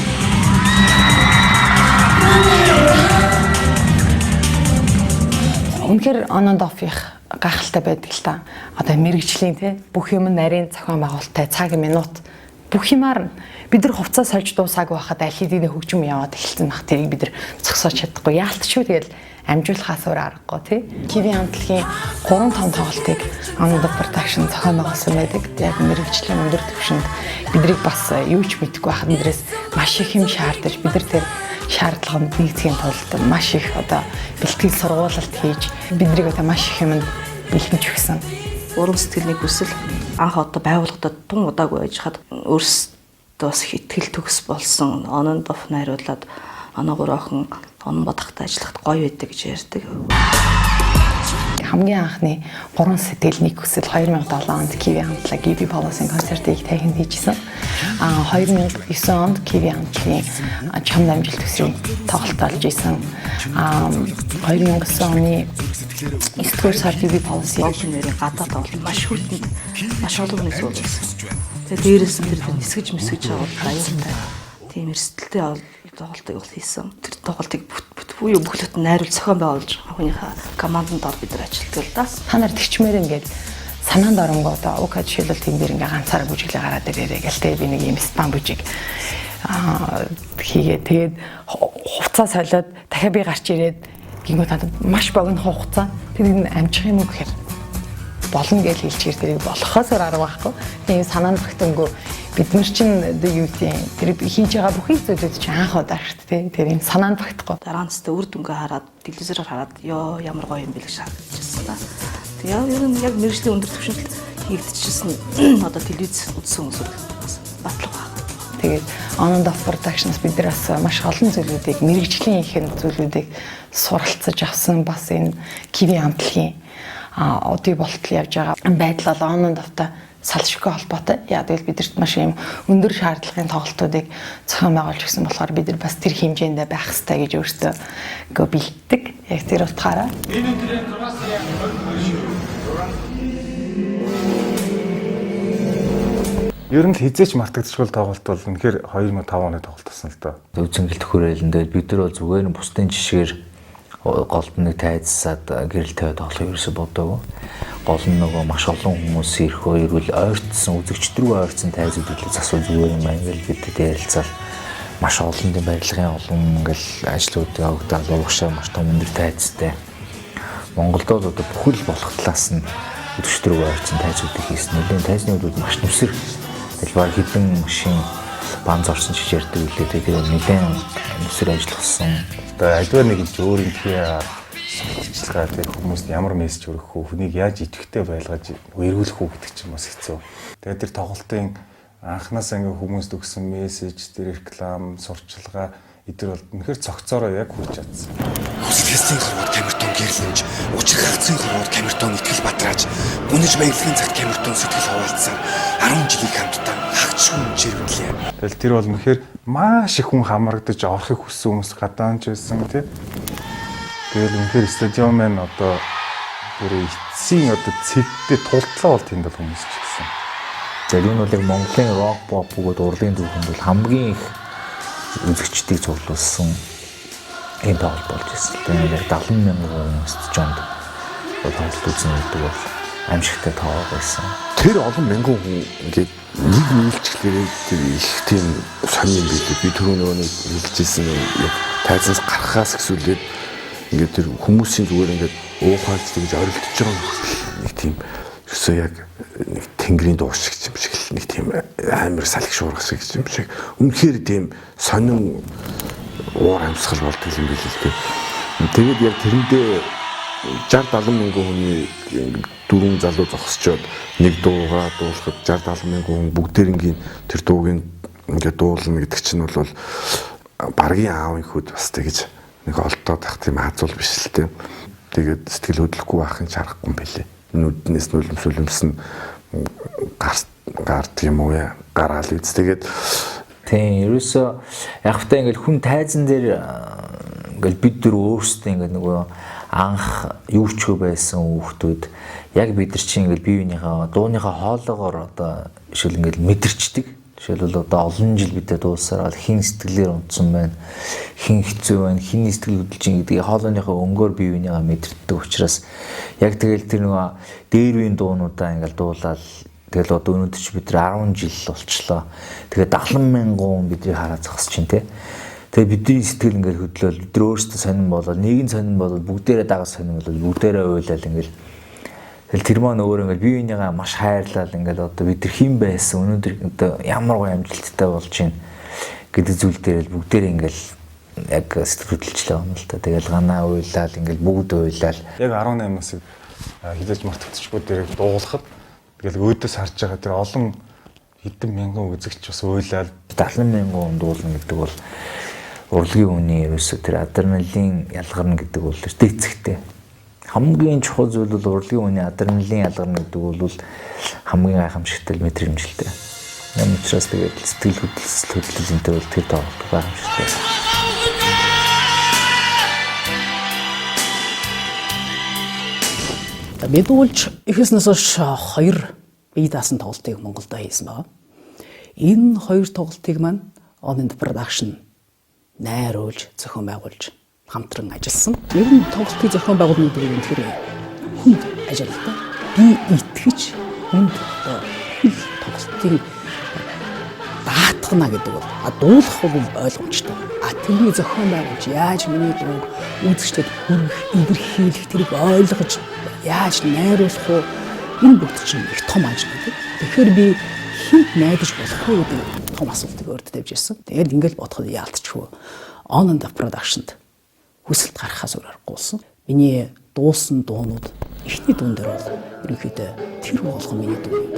Үнэхээр On and Off-ийнх гайхалтай байдаг л та. Одоо мэрэгжлийн тий бүх юм нарийн зохион байгуулалттай цаг минут бүх юмар бид нар хувцас сольж дуусаагүй байхад аль хэдийн хөгжим яваад эхэлсэн баг тэрийг бид нар зогсоож чадахгүй. Яалтчгүй тэгэл амжуулахаас өөр аргагүй тий. Киви хамтлагийн 3-5 тоглолтыг On and Off Production зохион байгуулсан байдаг. Яг мэрэгжлийн өндөр түвшинд биднийг бас юу ч мэдэхгүй байхад бидрээс маш их юм шаардаж бид нар тэр шаардлаганд нэгтгэхийн тулд маш их одоо бэлтгэл сургуулалт хийж биднийг одоо маш их юмд бэлтгэж өгсөн. Урам сэтгэлний хүсэл анх одоо байгууллагад тун удаагүй байж хад өөрсдөө бас их ихтгэл төгс болсон. On and Off найруулад оноо 3 охин он бодохтой ажиллахад гоё байдаг гэж ярьдаг. хамгийн анхны 3 сэтгэл нэг хүсэл 2007 онд Kiwi хамтлаг GB Policy концертыг тахинд хийжсэн. 2009 онд Kiwi хамтлагийн чамд амжилт төсвийн тоглолт олж исэн. 2009 оны 9-р сард GB Policy нэрийн гадаад тоглолт маш хүлдэнд маш олон хүмүүс уулзсан. Тэгээ дээрээс нь тэр нисгэж аваад аюултай тийм эрсдэлтэй тоглолтыг бол хийсэн. Тэр тоглолтыг бүхий бүхлөт найруулж зохион байгуулж хүнийхээ команданд ор бид нар ажилладаг л да. Та нар тэгчмээр ингээд санаанд оронгоо одоо ука жишээлбэл тийм дээр ингээ ганцаараа бүжиглээ гараад ирээрээ гэл тэгээ би нэг юм спам бүжиг хийгээ. Тэгээд хувцас солиод дахиад би гарч ирээд гингүү танд маш богино хугацаа тэр энэ амжих юм уу гэхээр болно гэж хэлчихэр тэрийг болохоос арга байхгүй. Тийм санаанд багтангүй бид нар чинь юу гэдэг тэр хийж байгаа бүхий зүйлүүд чинь анх удаа шүү дээ. Тэр юм санаанд багтахгүй. Дараа нь ч үр дүнгээ хараад телевизээр хараад ёо ямар гоё юм бэ гэж харагдчихсан да. Тэгээ ер нь яг мэргэжлийн өндөр түвшинд хийгдчихсэн одоо телевиз үзсэн хүмүүсүүд бас батлаг байна. Тэгээд On and Off Productions бид нар бас маш олон зүйлүүдийг мэргэжлийн их зүйлүүдийг суралцаж авсан бас энэ Kiwi хамтлагийн одыг болтол явж байгаа байдал бол On and Off-тай салшгүй холбоотой. Яа тэгэл бидэрт маш юм өндөр шаардлагын тоглолтуудыг зохион байгуулж өгсөн болохоор бид нар бас тэр хэмжээндээ байх хэрэгтэй гэж өөртөө бэлддэг. Яг тэр утгаараа Ер нь л хизээч мартагдчихвал тоглолт бол үнэхээр 2005 оны тоглолт болсон л доо. Үзэнгэлт хүрээлэндээ бид нар бол зүгээр нь бусдын жишгээр голдныг тайзсаад гэрэл тавиад тоглох ерөөсө бодоогүй. Гол нь нөгөө маш олон хүмүүс ирэх үеэрүүл ойртсон үзэгчд рүү ойртсон тайзууд үлээ засвал зүгээр юм байна гэж бидэд ярилцаад маш олон тийм барилгын олон ингээл ажлууд явагдаад уушаа маш том өндөр тайзтай. Монголд бол одоо бүхэл болох талаас нь үзэгчд рүү ойртсон тайзуудыг хийсэн. Нэлээд тайзны үйлүүд маш нүсэр хэлбэр хэдэн машин банз орсон ч гэж ярьдаг үлээ. Тэгээд нэлээд нүсэр ажилласан. Одоо альва нэг л өөрийн хийжлэгээ тэр хүмүүст ямар мессеж өргөх үү, хүнийг яаж идэвхтэй байлгаж эргүүлэх үү гэдэг чинь бас хэцүү. Тэгээд тэр тоглолтын анханасаа ингээ хүмүүст өгсөн мессеж, тэр реклам, сурчилгаа эдгээр бол үнэхээр цогцоороо яг хүрч чадсан. Хүсэлтийн хорвоод камертон гэрлэнж, учир хагцын хорвоод камертон итгэл бадрааж, үнэж баялагын цагт камертон сэтгэл хаваалцсан 10 жилийн хамтдаа хагчгүй жирэмдлээ. Тэгэл тэр бол үнэхээр маш их хүн хамрагдаж орохыг хүссэн хүмүүс гадаанч байсан тий. Тэгэл үнэхээр стадион маань одоо тэр эцсийн одоо цэгтээ тултлаа бол тэнд бол хүмүүс ч гэсэн. За энэ бол яг Монголын рок pop бөгөөд урлагийн төвхөнд бол хамгийн их үзэгчдийг цуглуулсан энэ тоглолт болж ирсэн. Тэгээд 70,000 хүмүүст жонд тоглолт үзсэн гэдэг бол аимшигтай тоо байсан. Тэр олон мянган хүн ингээд нэг нийлцгэлээр тэр их тийм сонин билээ. Би түрүү нөгөө хэлжсэн яг тайзанаас гарахаас гэсүүлээд ингээд тэр хүмүүсийн зүгээр ингээд уухайлж тэгж орилдож байгаа нэг тийм ерөөсөө яг нэг тэнгэрийн дууш шиг юм шиг нэг тийм амар салхи шуурга шиг юм шиг үнэхээр тийм сонин уур амьсгал болдог юм билээ л дээ. Тэгээд яг тэрэндээ 60-70 мянган хүний дөрвөн залуу зогсчоод нэг дуугаа дуулахад 60-70 мянган хүн бүгдээрингийн тэр дууг ингээд дуулна гэдэг чинь бол баргийн аавын хөд бас тэгж нэг олдоод ах тийм хазуул биш л дээ. Тэгээд сэтгэл хөдлөхгүй байхын чарахгүй юм билээ. Нүднээс нүлэмсүлэмсэн гард юм уу яа гараал үз. Тэгээд тийм ерөөсөө ягтай ингээл хүн тайзан дээр ингээл бид нар өөрсдөө ингээд нөгөө анх юу ч байсан хүүхдүүд яг бид нар чинь ингээл бие биенийхээ дууныхаа хоолоогоор одоо жишээл ингээл мэдэрчдэг. Жишээлбэл одоо олон жил бидэд дуусараад хин сэтгэлээр унтсан байна. Хин хэцүү байна, хин сэтгэл хөдлөж ин гэдгийг хоолойныхоо өнгөөр бие биенийгаа мэдэрдэг учраас яг тэгэл тэр нөгөө дээр үеийн дуунуудаа ингээл дуулаад тэгэл одоо өнөөдөр чи бид 10 жил болчлоо. Тэгээд 70,000 хүн бидний хараа зогсож чинь тий. Тэгээ бидний сэтгэл ингээл хөдлөөл бид өөрсдөө сонирн болоод нэгэн сонирн болоод бүгдээрээ дагаж сонирн болоод бүгдээрээ уйлал ингээл тэгэл тэр маань өөр ингээл бие биенийгаа маш хайрлал ингээл одоо бид нар хэн байсан өнөөдөр одоо ямар гоё амжилттай болж байна гэдэг зүйл дээр л бүгдээрээ ингээл яг сэтгэл хөдлөлчлээ юм л та. Тэгэл ганаа уйлал ингээл бүгд уйлал яг 18 насыг хилээж мартагдчихгүй дээрээ дуулахад тэгэл өөдөөс харж байгаа тэр олон хэдэн мянган үзэгч бас уйлал 70,000 хүн дуулна гэдэг бол урлагийн хүний ерөөсөө тэр адреналин ялгарна гэдэг бол тэр эцэгтэй Хамгийн чухал зүйл бол урлагийн үний адреналин ялгарна гэдэг бол хамгийн гайхамшигтай мэдрэмжтэй. Ямар ч учраас тэгээд сэтгэл хөдлөл энэ төр бол тэр тоглох гайхамшигтай. Бид уулж ихэснээс хойш 2 бие даасан тоглолтыг Монголд хийсэн байна. Энэ 2 тоглолтыг маань On and Production найруулж, зохион байгуулж хамтран ажилласан. Ер нь тоглолтын зохион байгуулалтыг үнэхээр хүнд ажилтаа. Би итгэж хүнд тоглолтын даатгана гэдэг бол дуулах бол ойлгомжтой. Тэрний зохион байгуулж яаж миний дуу үзэгчдэд хүрэх, илэрхийлэх тэрийг ойлгож яаж найруулах вэ? Энэ бүгд чинь их том ажил гэдэг. Тэгэхээр би хинт найдаж болох уу гэдэг том асуултыг өөртөө тавьж ирсэн. Тэгээд ингээл бодоход яалтчгүй On and Production-д хүсэлт гаргахаас өөр аргагүй болсон. Миний дуусан дуунууд эхний дуун дээр бол ерөнхийдөө тэр болгон миний дуунууд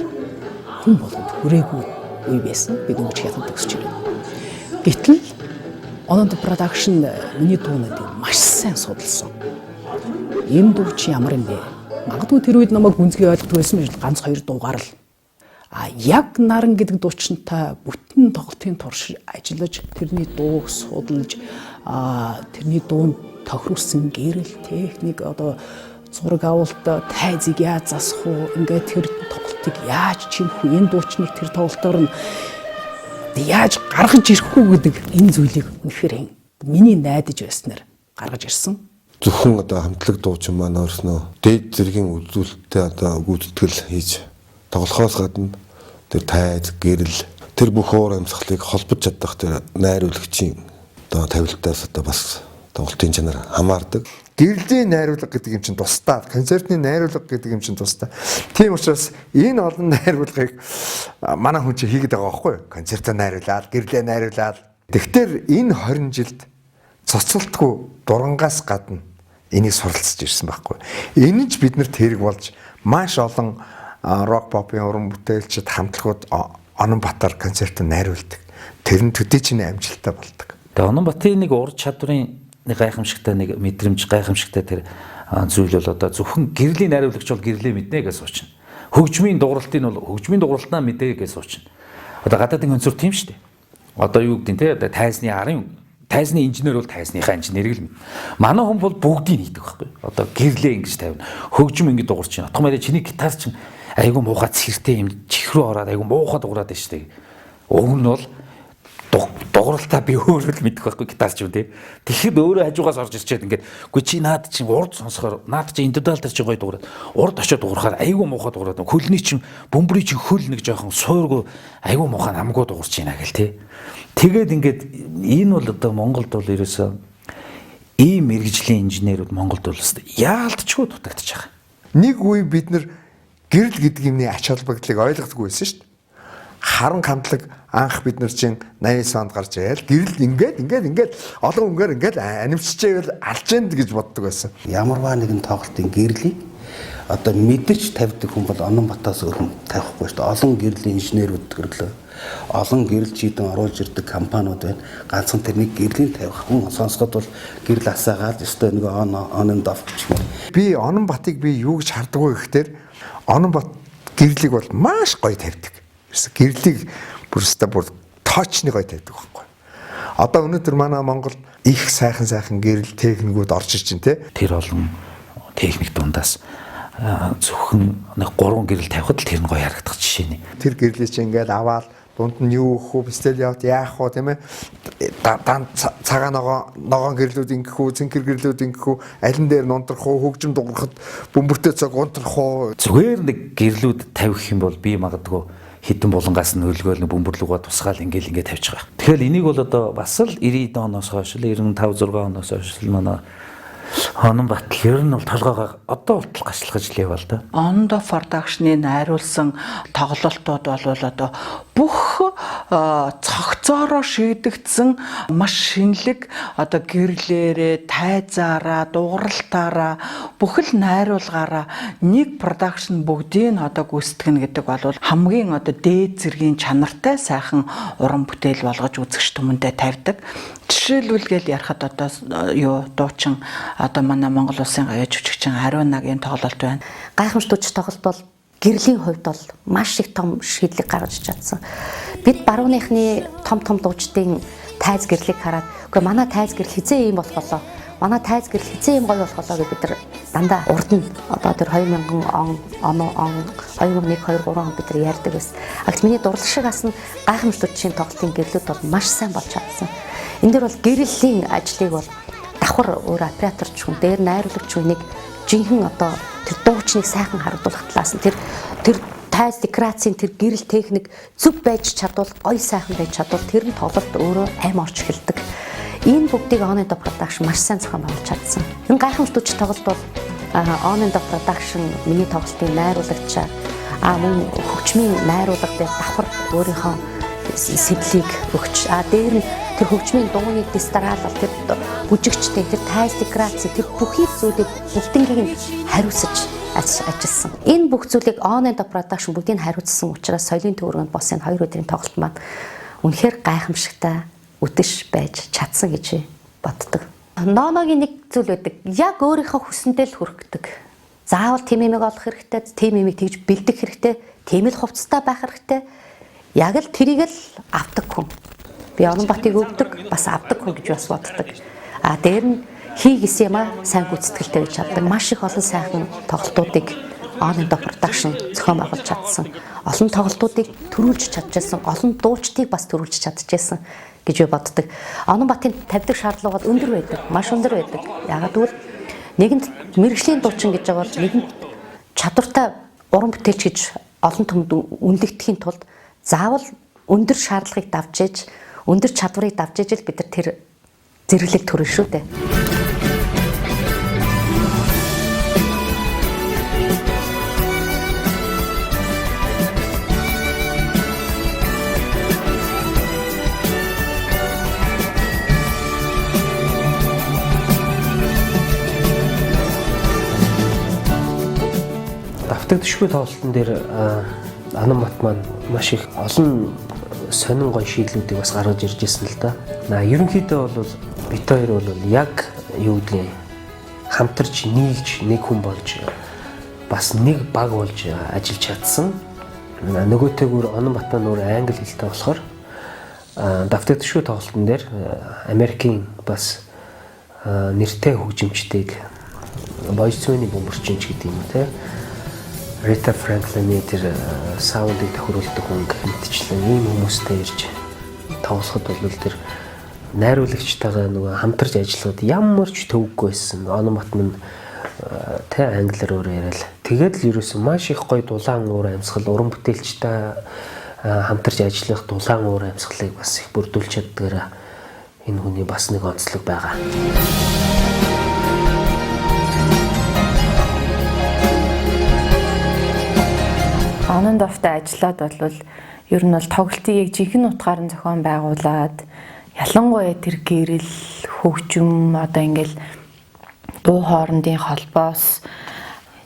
хүн болгонд хүрээгүй үе байсан. Бид өнгөч хятад төгсөж байна. Гэтэл On and Production миний дуунуудыг маш сайн судалсан. Энэ дуу чи ямар юм бэ? Магадгүй тэр үед намайг гүнзгий ойлгох байсан биш ганц 2 дуугаар л яг наран гэдэг дуучинтай бүтэн тоглолтын турш ажиллаж тэрний дууг судалж тэрний дуунд тохируулсан гэрэл техник одоо зураг авалт тайзыг яаж засах уу ингээд тэр тоглолтыг яаж чимэх үү энэ дуучныг тэр тоглолтоор нь яаж гаргаж ирэх үү гэдэг энэ зүйлийг үнэхээр миний найдаж байснаар гаргаж ирсэн. Зөвхөн одоо хамтлаг дуучин маань өөрснөө дээд зэргийн үзүүлэлттэй одоо гүйтгэл хийж тоглохоос гадна тэр тайз гэрэл тэр бүх уур амьсгалыг холбож чадах тэр найруулагчийн одоо тавилтаас одоо бас тоглолтын чанар хамаардаг. Гэрлийн найруулга гэдэг юм чинь тусдаа, концертны найруулга гэдэг юм чинь тусдаа. Тийм учраас энэ олон найруулгыг манай хүн чинь хийгээд байгаа байхгүй юу? Концертаа найруулаад, гэрлээ найруулаад. Тэгэхээр энэ 20 жилд цоцолтгүй дурангаас гадна энийг суралцж ирсэн байхгүй. Энэ ч биднэрт хэрэг болж маш олон рок попын уран бүтээлчид хамтлагууд Ононбатар концертыг найруулдаг. Тэр нь төдийчний амжилттай болдог. Тэгээ Ононбатын нэг ур чадварын нэг гайхамшигтай нэг мэдрэмж гайхамшигтай тэр зүйл бол одоо зөвхөн гэрлийн найруулагч бол гэрлээ мэднэ гэж суучна. Хөгжмийн дууралтын бол хөгжмийн дууралтнаа мэдээ гэж суучна. Одоо гадаадын концерт тийм шүү дээ. Одоо юу гэдэг нь те тайзны арын тайзны инженер бол тайзныхаа инженерийг л манай хүн бол бүгдийг хийдэг байхгүй. Одоо гэрлээ ингэж тавина. Хөгжим ингэ дуурч байна. Отгомоор чиний гитар чинь айгу муухай цэртэй юм чихрүү ороод айгу муухай дуурайд байна шүү дээ. Уг нь бол дууралтаа би өөрөө л мэдэх байхгүй гитарч юм тий. Тэгэхэд өөрөө хажуугаас орж ирчээд ингээд үгүй чи наад чинь урд сонсохоор наад чинь индивидуал дээр чи гоё дуурайд урд очиод дуурахаар айгу муухай дуурайд хөлний чинь бөмбөрийн чинь хөл нэг жоохон сууйргүй айгу муухай намгуу дуурч байна гэл тий. Тэгээд ингээд энэ бол одоо Монголд бол ерөөсөө ийм мэрэгжлийн инженерүүд Монголд бол яалтчгүй дутагдчих байгаа. Нэг үе бид нар гэрэл гэдэг юмны ач холбогдлыг ойлгохгүй байсан шүү дээ. Харан хамтлаг анх бид нар чинь 89 онд гарч ирэл гэрэл ингээд олон үнгээр ингээд анимччихвэл алж янд гэж боддог байсан. Ямарваа нэгэн тоглолтын гэрлийг одоо мэдэрч тавьдаг хүн бол Ононбатаас өөр тавихгүй шүү дээ. Олон гэрлийн инженерүүд төрлөө. Олон гэрэл чийдэн оруулж ирдэг компаниуд байна. Ганцхан тэрнийг гэрлийн тавих хүн сонсоход бол гэрэл асаагаад өстой нэг Ононбат гэх юм. Би Ононбатыг би юу гэж хардаг вэ гэхээр Ононбат гэрлийг бол маш гоё тавьдаг. Гэрлийг бүр тоочны гоё тавьдаг байхгүй. Одоо өнөөдөр манай Монгол их сайхан гэрэл техникүүд орж иж чинь тэр олон техник дундаас зөвхөн нэг 3 гэрэл тавихад л тэр нь гоё харагдах жишээ нь. Тэр гэрлийг чинь ингээд аваад дунд нь юу өгөх үү, бистел яваад яах вэ тийм ээ? Дан цагаан ногоон гэрлүүд ингэх үү, цэнхэр гэрлүүд ингэх үү, алин дээр нунтрах уу, хөгжим дуурахад бөмбөртэй цаг унтрах уу? Зүгээр нэг гэрлүүд тавих юм бол би магадгүй хитэн булангаас нь хөлгөөл бөмбөрлөгөө тусгаал ингээд тавьж байгаа. Тэгэхээр энийг бол одоо бас л 90 оноос хойш л 95 6 оноос хойш л манай Ононбат ер нь бол толгоогоо одоо болтол гашлах ажил яваа л да. On the Production-ы найруулсан тоглолтууд бол одоо бүх цогцоороо шийдэгдсэн маш шинэлэг одоо гэрлээрээ, тайзаараа, дууралтаараа, бүхэл найруулгаараа нэг продакшн бүгдийг одоо гүйцэтгэнэ гэдэг бол хамгийн одоо дээд зэргийн чанартай сайхан уран бүтээл болгож үзэгч түмэндээ тавьдаг. Жишээлбэл ярихад одоо дуучин одоо манай Монгол улсын гаяж жүжигчин Ариун нагийн тоглолт байна. Гайхамшигт тоглолт бол гэрлийн хувьд бол маш их том шийдлийг гаргаж чадсан. Бид барууныхны том дуучдын тайз гэрлийг хараад үгүй манай тайз гэрэл хизээ юм болох болоо. Манай тайз гэрэл хизээ юм гоё болох болоо гэж бид нар дандаа урд нь одоо тэр 2000 он 2001 2 3 он бид нар ярьдаг байсан. Агт миний дурлал шиг асан гайхамшигтчийн тоглолтын гэрлүүд бол маш сайн болж чадсан. Энд дээр бол гэрлийн ажлыг бол давхар өөр операторч хүн дээр найруулагч хүнийг жинхэнэ одоо тэр дуучныг сайхан харагдуулах талаас нь тэр тайз декорацийн тэр гэрэл техник зөв байж чадвал гоё сайхан байж чадвал тэр нь тоглолт өөрөө аим орж эхэлдэг. Энэ бүгдийг On and Off Production маш сайн зохион байгуулж чадсан. Энэ гайхамшигт тоглолт бол On and Off Production миний тоглолтын найруулагчаа мөн хөгжмийн найруулга дээр давхар өөрийнхөө сэтлийг өгч дээр нь тэр хөгжмийн дууны дистаралал тэр бүжигчтэй тэр тайз декораци тэр бүхий зүйлийг бүгднийг хариуцаж ажилласан. Энэ бүх зүйлийг On and Off Production бүгдийг хариуцсан учраас соёлын төвөргөнд бос энэ 2 өдрийн тоглолт маань үнэхээр гайхамшигтай үдэш байж чадсан гэж боддог. Ноногийн нэг зүйл байдаг. Яг өөрийнхөө хүсэндээ л хүрхдэг. Заавал тийм юмыг олох хэрэгтэй, тийм юмыг тэгж бэлдэх хэрэгтэй, тийм л хувцастай байх хэрэгтэй. Яг л тэрийг л авдаг хүн. Би Ононбатыг өвдөг, бас авдаг хүн гэж бас боддог. Дээр нь хий гэсэн юм сайн гүйцэтгэлтэй байж чаддаг. Маш их олон сайхан тоглолтуудыг On and Off Production зохион байгуулж чадсан. Олон тоглолтуудыг төрүүлж чадчихсан, олон дуучдыг бас төрүүлж чадчихсан гэж би боддог. Ононбатын тавьдаг шаардлага бол өндөр байдаг, маш өндөр байдаг. Яагаад гэвэл нэгэнд мэрэгжлийн дуучин гэж байгаа бол нэгэнд чадвартай уран бүтээлч гэж олон түмэнд үнэлэгдэхийн тулд заавал өндөр шаардлагыг давж ээж, өндөр чадварыг давж ээж л бид нар тэр зэрэглэл төрөл шүү дээ. Төшгүй тоглолтын дээр Ононбат маань маш их олон сонин гой шийдлүүдийг бас гаргаж ирж байсан л да. Ерөнхийдөө бол бит хоёр бол яг юу гэдгийг хамтарч нийлж нэг хүн болж бас нэг баг болж ажиллаж чадсан. Нөгөөтэйгүр Ононбат маань өөр англи хэлтэй болохоор давтаг төшгүй тоглолтын дээр Америкийн бас нэртэй хөгжимчдийг Бойцооны бөмбөрчинч гэдэг юм те. Rita Franklin-ийн тэр саундыг тохируулдаг хүн гэмтчлэн ийм хүмүүстэй ирж тоглоход бол тэр найруулагчтайгаа нөгөө хамтарч ажиллахад ямар ч төвөггүй байсан. Ононбат минь тэ англиар өөр яриад тэгээд л ерөөсөн маш их гоё дулаан уур амьсгал уран бүтээлчтэй хамтарч ажиллах дулаан уур амьсгалыг бас их бүрдүүлж чаддгаар энэ хүний бас нэг онцлог байгаа. On and Off-тай ажиллаад бол ер нь бол тоглолтыг яг жинхэнэ утгаар нь зохион байгуулад ялангуяа тэр гэрэл хөгжим одоо ингээл дуу хоорондын холбоос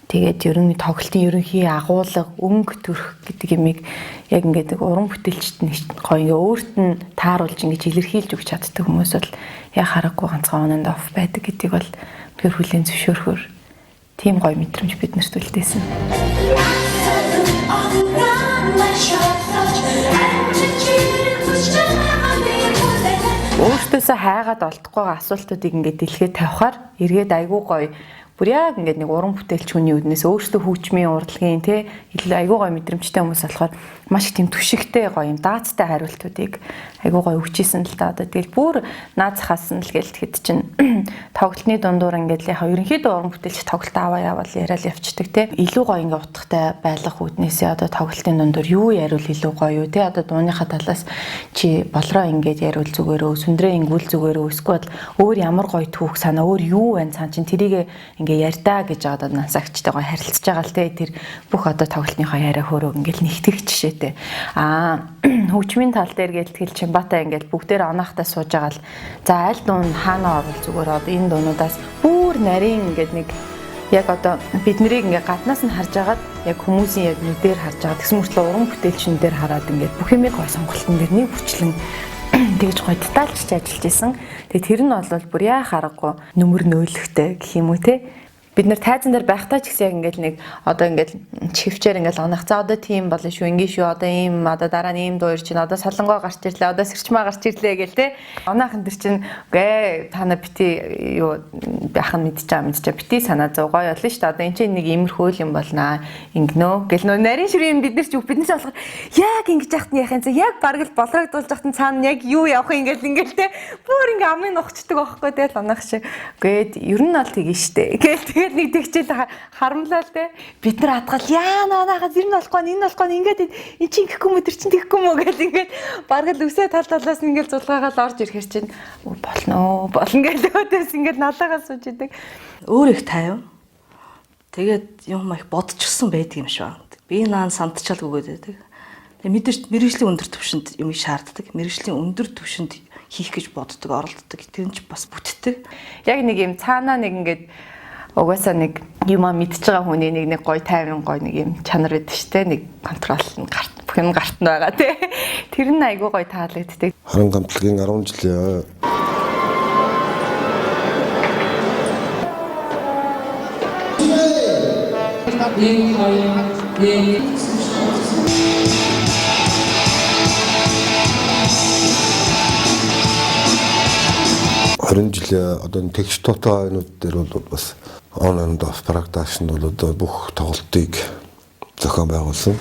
тэгээд ер нь тоглолтын ерөнхий агуулга өнгө төрх гэдэг юмыг яг ингээд уран бүтээлчд нь гоё ингээ өөрт нь тааруулж ингэж илэрхийлж өгч чаддаг хүмүүс бол яг харахгүй ганцхан On and Off байдаг гэдгийг бол тэр хүлээн зөвшөөрөхөөр тийм гоё мэдрэмж бид нарт үлдээсэн. Өөртөөсөө хайгаад олдохгүй асуултуудыг ингээд дэлхийд тавихаар эргээд айгүй гоё бүр яг ингээд нэг уран бүтээлч хүний үднээс өөртөө хөгжмийн урлагийн те айгүй гоё мэдрэмжтэй хүмүүс болохоор маш их тийм түшигтэй гоё юм даацтай хариултуудыг айгүй гоё өгчээсэн л та одоо тэгэл бүр наад захаасан л гээл тэгэхэд чинь тоглолтны дундуур ингээд яг ерөнхийдөө уран бүтээлч тоглолт аваа явал яриад явцдаг те илүү гоё ингээд утгатай байлгах үднээсээ одоо тоглолтын дундуур юу яриул илүү гоё юу те одоо дууныхаа талаас чи болроо ингээд яриул зүгээрөө сүндрээ ингүүл зүгээрөө эсвэл өөр ямар гоё түүх санаа өөр юу байна цаан чин тэрийг ингээ ярьдаа гэж одоо насагчтайгаа харилцаж байгаа л те тэр бүх одоо тоглолтынхаа яриа хөрөө ингээл нэгтгэх жишээтэй. Хөгжмийн тал дээр гэлтгэл Чимбатай ингээл бүгдээр онаахтай сууж байгаа л за аль дуун хаана орвол зүгээр одоо энэ дуунуудаас бүр нарийн ингээд нэг яг одоо бид нарыг ингээ гаднаас нь харж агаад яг хүмүүсийн яг нүдээр харж байгаа тэгс мөртлөө уран бүтээлчин дээр хараад ингээд бүх юмыг гой сонголтын дээр нэг хүчлэн тэгж гой детальчж ажиллаж исэн. Тэгээ тэр нь бол бүр яа харахгүй нүмер нөөлөхтэй гэх юм уу те. Бид нэр тайзан дээр байхдаа ч гэсэн яг ингээд нэг одоо ингээд чивчээр ингээд онох. За одоо тийм болно шүү. Ингээ шүү. Одоо ийм одоо дараа нь ийм дуу ирж байна. Одоо солонгоо гарч ирлээ. Одоо сэрчмаа гарч ирлээ гэл те. Оноохон тэр чинь гээ та нар бити юу байхын мэдчихэе. Бити санаа зов гоё болно шүү дээ. Одоо энэ чинь нэг иймэрхүү юм болно. Ингэнөө гэл нөө нарийн ширийн бид нар ч биднээс болохоор яг ингэж яхад нь яхын яг бараг л болрогдуулж яхад нь цаана яг юу явах юм ингээл те. Бүр ингээ амын ухчдаг байхгүй те. Онох шиг. Гээд ер нь бол тэгэн штэ. Гээл нэг тэгчэл харамлаа л те. Бид нар хадгал яа наанахад ер нь болохгүй энэ болохгүй ингээд эн чинь гэхгүй мө тэр чинь тэгэхгүй мө гэл ингээд бараг л үсээ тал талаас ингээд зулгаагаал орж ирэхэр чинь болно гэл өөдөөс ингээд налаагаас сууж идэг. Өөр их тайв. Тэгээд юм их бодчихсон байдаг юм шиг байна. Би наан сандчаал өгөөд байдаг. Тэгээд мэдээж мэрэгжлийн өндөр түвшинд юм шаарддаг. Мэрэгжлийн өндөр түвшинд хийх гэж боддог, оролддог. Тэр нь ч бас бүтдэг. Яг нэг юм цаанаа нэг ингээд угаасаа нэг юм мэдж байгаа хүний нэг гоё тайван гоё нэг юм чанар байдаг шүү дээ. Нэг контрол нь гарт бүх юм гарт нь байгаа тий. Тэр нь айгүй гоё таалагддаг. Харан гамтлагийн 10 жилийн жилийн одоо тэгш туутай айнууд дээр бол бас on and off production бол одоо бүх тоглолтыг зохион байгуулсан.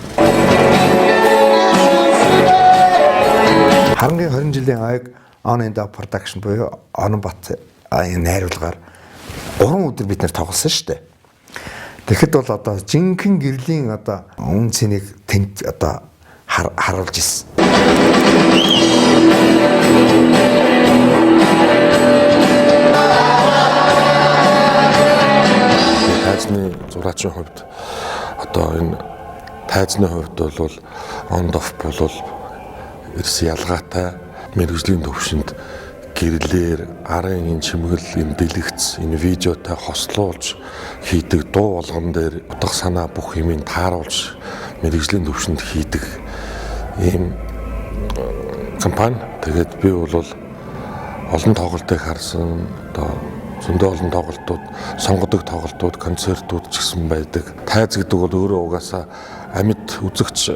Харангийн 20 жилийн аяг on and off production буюу Онбат найруулгаар 3 өдөр бид нэр тоглосон шүү дээ. Тэгэхэд бол одоо жинхэнэ гэрлийн одоо үн цэнийг тэнд одоо харуулж ирсэн. Тайзны зураачийн хувьд одоо энэ тайзны хувьд бол on off бол ерөөс ялгаатай мэрэгжлийн төвшөнд гэрлэр арын энэ чимгэл энэ дэлгэц энэ видеотой хослуулж хийдэг дуу болгон дээр утга санаа бүх юмыг тааруулж мэрэгжлийн төвшөнд хийдэг ийм компани. Тэгээд би бол олон тоглолтыг харсан одоо зөндөө олон тоглолтууд, сонгодог тоглолтууд, концертууд ч гэсэн байдаг. Тайз гэдэг бол өөрөө угаасаа амьд үзэгч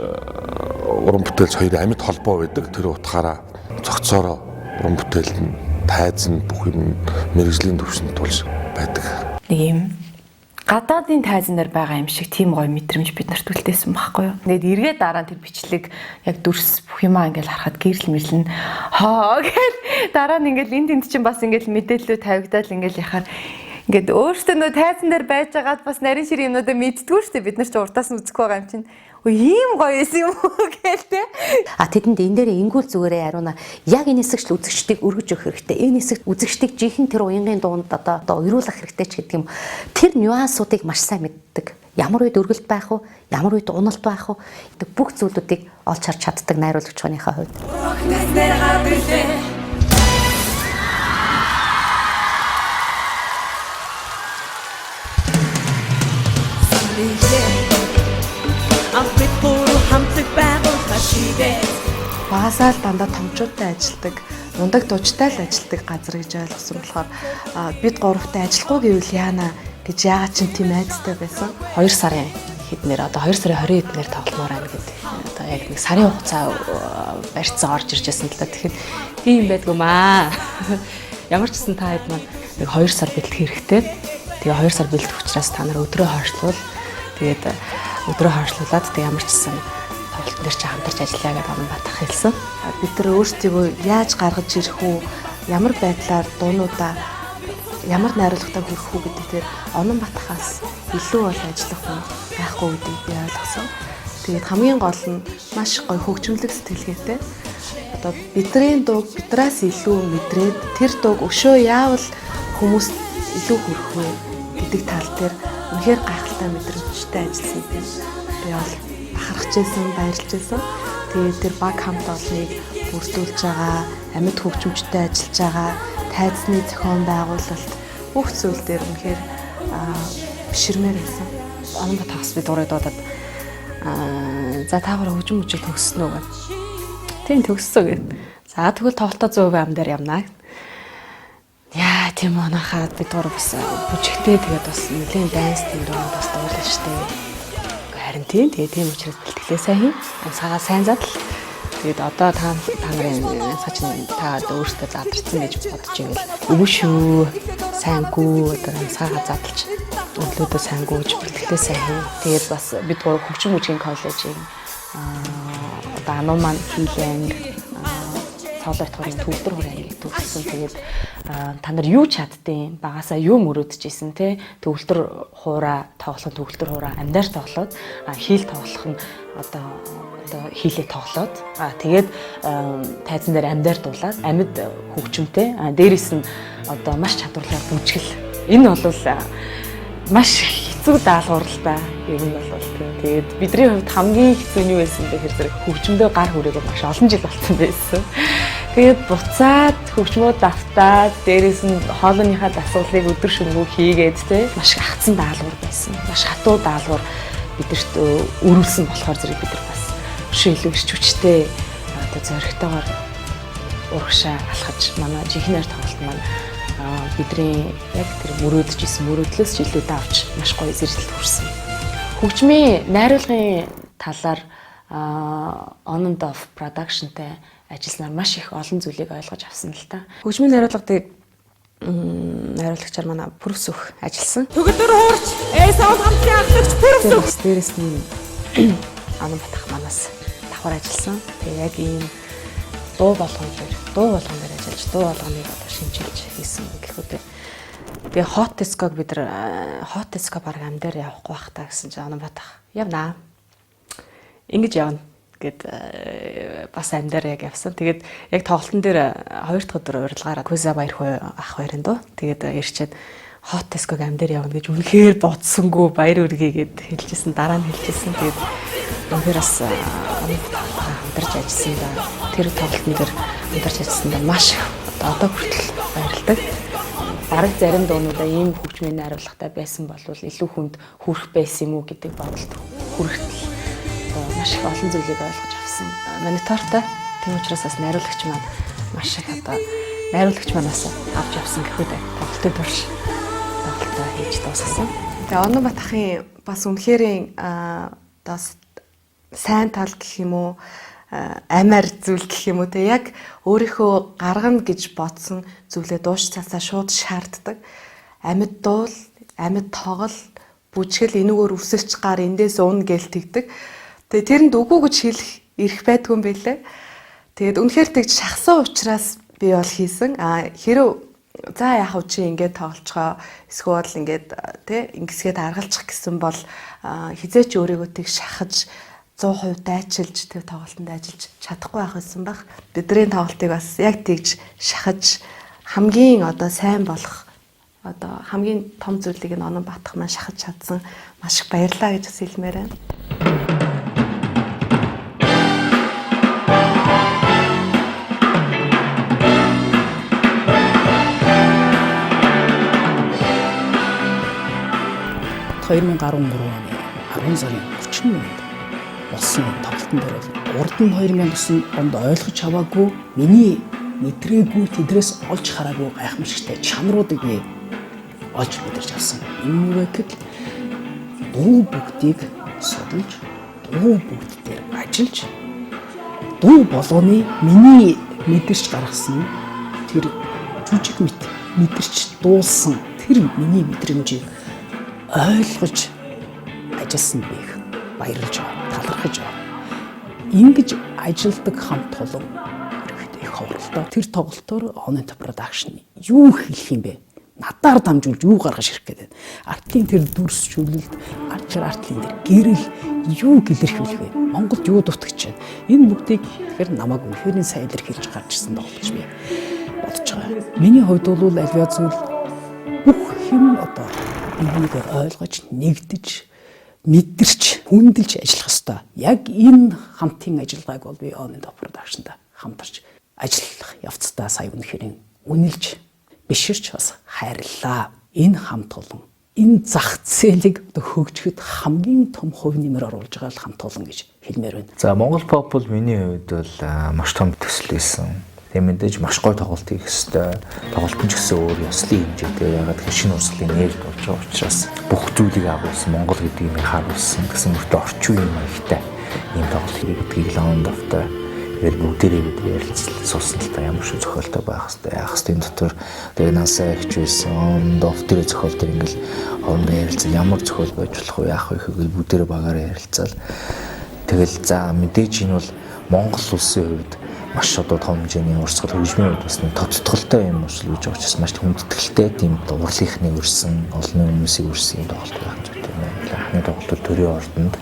уран бүтээлч хоёрын амьд холбоо байдаг. Тэр утгаараа зохицороо уран бүтээл нь тайз нь бүх юм мэрэгжлийн төвшөнд тулж байдаг. Нэг юм гадаадын тайзан дээр байгаа юм шиг тийм гоё мэдрэмж бид нарт үлдээсэн байхгүй юу. Ингээд эргээд дараа нь тэр бичлэг яг дүрс бүх юмаа ингээд харахад гэрэл мэрлэн хоо гэл дараа нь ингээд энд тэнд чинь бас ингээд мэдээлэл тавигдаад ингээд яхаар ингээд өөртөө нөө тайзан дээр байж байгаад бас нарийн шир юмнуудаа мэддгүү шүү дээ. Бид нар ч уртаас нь үзэх байгаа юм чинь. Ийм гоё юм уу гэлтэй. Тэдэнд энэ дээр ингүүл зүгээрээ яруuna. Яг энэ хэсэгт үзэгчдийг өргөж өгөх хэрэгтэй. Энэ хэсэгт үзэгчдийг жинхэнэ тэр уянгийн дуунд одоо уйруулах хэрэгтэй ч гэдэг юм. Тэр нюансуудыг маш сайн мэддэг. Ямар үед өргөлт байх вэ? Ямар үед уналт байх вэ? Бүх зүйлүүдийг олж харж чаддаг найруулагч хооныхаа хувьд. Багасаа л дандаа томчуудтай ажилдаг, мундаг дуучтай л ажилдаг газар гэж ойлгосон болохоор бид гуравтай ажиллахгүй гэвэл яана гэж яагаад ч тийм айцтай байсан. 2 сарын хэднэр одоо 2 сарын 20 хэднэр тогломоор байна гэдэг. Одоо яг нэг сарын хугацаа барьцсан орж ирж байсан л да. Тэгэхээр тийм байдгүй маа. Ямар ч гэсэн та хэд маань нэг 2 сар бэлтгэх хэрэгтэй. Тэгээ 2 сар бэлтгэх учраас та нар өдрөө хойшлуул. Тэгээд өдрөө хойшлуулад тэг ямар ч гэсэн тоглолт дээр ч хамтарч ажиллая гэдэг Онбат ах хэлсэн. Бид нар өөрсдийгөө яаж гаргаж ирэх үү, ямар байдлаар дуунуудаа ямар найруулгатай хүрэх үү гэдэг дээр Онбат ахаас илүү бол ажиллах хүн байхгүй гэдгийг би ойлгосон. Тэгээд хамгийн гол нь маш гоё хөгжмөлөг сэтгэлгээтэй. Одоо бидний дууг бидраас илүү мэдрээд тэр дууг өшөө яавал хүмүүст илүү хүрэх вэ гэдэг тал дээр үнэхээр гайхалтай мэдрэмжтэй ажилласан тийм. Би бол бахархаж байсан, баярлж байсан. Тэгээд тэр баг хамт олныг бүрдүүлж байгаа, амьд хөгжимчтэй ажиллаж байгаа, тайзны зохион байгуулалт бүх зүйл дээр үнэхээр биширмээр байсан. Анамбат хагас би дурыг дуудаад за таагаар хөгжим үжиг төгссөн үү гэв. Тийм төгссөн гэв. За тэгвэл тоглолтоо 100% амдаар явнаа. Яа тийм манахаад би дурыг бас бүжигтэй тэгээд бас нэлийн данс тийм дуранд бас дуулаа штэ. Харин тийм учраас бэлтгэлээ сайн хийн. Амсгаа сайн задал. Тэгээд одоо та нарын сачин та өөртөө задарсан гэж бодож ивэл үгүй шүү. Сайнгүй одоо амсгаа задлж өглөөдөө сайн гүйж бэлтгэлээ сайн хийн. Тэгээд бас бид гурав хөгжим үжигийн коллежийн одоо ануу маань хийлэн цаалайт хорын төвдөр хорыг төгссөн. Тэгээд та нар юу чаддیں۔ Багасаа юу мөрөөдөж исэн те төгөлтөр хуураа тоглох төгөлтөр хуураа амдаар тоглоод хийл тоглох нь одоо хийлээ тоглоод тэгээд тайзан дээр амдаар дуулаад амьд хөгжимтэй дээрээс нь одоо маш чадварлаар бүжгэл. Энэ бол маш хэцүү даалгавар юм бол тэгээд бидний хувьд хамгийн хэцүү нь юу байсан бэ гэхээр хөгжмөдөө гар хүрээгүй маш олон жил болсон байсан. Тэгээд буцаад хөгжмөө давтаад дээрээс нь хоолойныхаа дасгалыг өдөр шөнөгүй хийгээд те маш хатсан даалгавар байсан. Маш хатуу даалгавар бидэрт өрүүлсэн болохоор зэрэг бид нар бас шилэгч хүчтэй одоо зоригтойгоор урагшаа алхаж манай жинхэнээр тоглолт маань бидний яг тэр мөрөөдөж исэн мөрөөдлөөс ч илүү давж маш гоё зэрэглэлд хүрсэн. Хөгжмийн найруулгын талаар on and off production-тэй ажилласнаар маш их олон зүйлийг ойлгож авсан л та. Хөгжмийн найруулгыг найруулагчаар манай Пүрв Сүх ажилласан. Төгөлдөр хуурч Эсаул хамтын ахлагч Пүрв Сүх. Дээрээс нь Анамбат ах манаас давхар ажилласан. Тэгээ яг ийм дуу болгон дээр ажиллаж дуу болгоныг одоо шинжилж хийсэн гэхүүдээ. Тэгээ hot disco-г бид нар hot disco баг амдаар явахгүй байх та гэсэн чинь Анамбат ах явнаа. Ингэж явна гэд бас амдаар яг явсан. Тэгээд яг тоглолтын дээр 2 дахь өдөр урилгаараа Куза Баярхой ах хоёрын дөө. Тэгээд ирчээд hot disco-г амдаар явна гэж үнэхээр бодсонгүй баяр үргээгээд хэлжсэн дараа нь хэлжсэн. Тэгээд үнэхээр бас хамтарч ажилласан да. Тэр тоглолтын дээр хамтарч ажилласан да маш одоо хүртэл баярлалаа. Бараг зарим дуунуудаа ийм хөгжмийн найруулгатай байсан бол илүү хүнд хүрэх байсан юм уу гэдэг бодолд хүрэхтэл маш их олон зүйлийг ойлгож авсан. Монитортой. Тийм учраас бас найруулагч маань маш их одоо найруулагч манаас авч явсан гэхүүдээ тоглолтын турш тоглолтоо хийж дуусгасан. Тэгээ Анамбат ахын бас үнэхээр одоо сайн тал гэх юм уу амар зүйл гэх юм уу те яг өөрийнхөө гаргана гэж бодсон зүйлээ дууш цаасаа шууд шаарддаг. Амьд дуул, амьд тоглол, бүжгэл энүүгээр өсөж гар эндээс уун гээл тэгдэг. Тэгээ тэрэнд үгүй гэж хэлэх эрх байдгүй юм байлээ. Тэгээд үнэхээр тэгж шахсан учраас би бол хийсэн. Хэрв за яах вэ чи ингээд тоглолцгоо эсвэл ингээд те ингэсгээд аргалчих гэсэн бол хизээч өөрийгөө тэг шахаж 100% дайчилж тэг тоглолтод ажиллаж чадахгүй байх байсан баг. Бидний тоглолтыг бас яг тэгж шахаж хамгийн одоо сайн болох одоо хамгийн том зүйлийг нь Анамбат ах маань шахаж чадсан. Маш их баярлалаа гэж хэлмээр байна. оны 10 сарын 31-нд болсон тоглолтын дээр урд нь 2009 онд ойлгож аваагүй миний мэдрээгүй тэдрээс олж хараагүй гайхамшигтай чанаруудыг би олж мэдэрч авсан. Энэ юу вэ гэвэл дуу бүгдийг судалж, дуу бүгд дээр ажиллаж, дуу болгоны миний мэдэрч гаргасан тэр жүжиг мэдэрч дуулсан тэр миний мэдрэмжийг ойлгож ажилласан бих баярлж байгаа, талархаж байгаа. Ингэж ажилдаг хамт олон их ховролтой. Тэр тоглолтоор on and production юу хэлэх юм бэ? Надаар дамжуулж юу гаргаж ирэх гэдэг. Артлын тэр дүрсжүүлэлт, артлын тэр гэрэл юу гэлэрхүүлэх вэ? Монголд юу дутагч байна? Энэ бүгдийг тэгэхээр намайг үнэхээр сайн илэрхийлж гарч ирсэн даа гэж би бодож байгаа. Миний хувьд бол альва зүйл бүх хэм одоо биеийг ойлгож, нэгдэж, мэдэрч, хүндэлж ажиллах ёстой. Яг энэ хамтын ажиллагааг бол би On and Off Production-да хамтарч ажиллах явцдаа сая үнэхээр үнэлж, биширч бас хайрлаа. Энэ хамт олон энэ зах зээлийг хөгжихэд хамгийн том хувь нэмэр оруулж байгаа л хамт олон гэж хэлмээр байна. За Монгол pop бол миний хувьд бол маш том төсөл байсан. Тэгээ мэдээж маш гоё тоглолт хийх ёстой. Тоглолт нь ч гэсэн өөр ёслын хэмжээтэй. Ягаад гэвэл шинэ урсгалын нээлт болж байгаа учраас бүх зүйлийг агуулсан Монгол гэдгийг харуулсан. Гэсэн мөртөө орчин үеийн маягтай ийм тоглолт хийх гэдгийг л On and Off-тай тэгэл бүгдээрээ бид ярилцлаа суусан л та ямар шиг зохиолтой байх хэвээр яах хэвээр дотор тэгээ насаа ихч байсан On and Off дээр зохиол дээр ингээл хоорондоо ярилцал ямар зохиол байж болох вэ яах вэ гэхэл бүгдээрээ багаараа ярилцаал тэгэл за мэдээж энэ бол Монгол улсын хувьд маш одоо том хэмжээний урсгал хөгжмийн хувьд бас нэг тодтголтой юм урсгал гэж байгаа учраас маш хүндэтгэлтэй тийм урлынхны өрсөн олон хүмүүсийг өрсөн юм тоглолт байх хэрэгтэй юм байна. Анхны тоглолт төрийн ордонд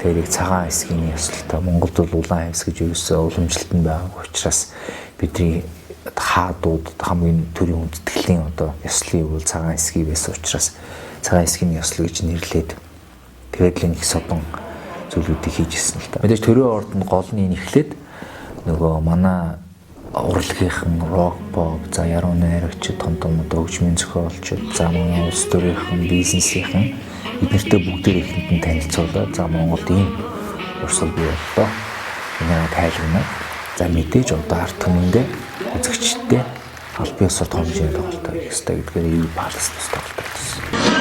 тэрийг цагаан хэсгийн ёслолтой Монголд бол улаан хэвс гэж ерөөсөө уламжлалт нь байгаа учраас бидний хаадууд хамгийн төрийн хүндэтгэлийн одоо ёслолын бол цагаан хэсгийг байсан учраас цагаан хэсгийн ёслол гэж нэрлээд тэгээд л их содон зүйлүүдийг хийж ирсэн л та. Мэдээж төрийн ордонд гол нь эхлээд нөгөө манай урлагийнхан рок pop за яруу найрагчид том одоо хөгжмийн зохиолчид за манай улс төрийнхэн бизнесийнхэн эднэртэй бүгдээр ихэнд нь танилцуулаад за Монголд ийм урсгал бий боллоо. Энэ тайлгна. За мэдээж одоо ард түмэндээ үзэгчтэй аль биесээр том хэмжээний тоглолт хийх хэрэгтэй гэдгээр юу баланс тоглолт байсан.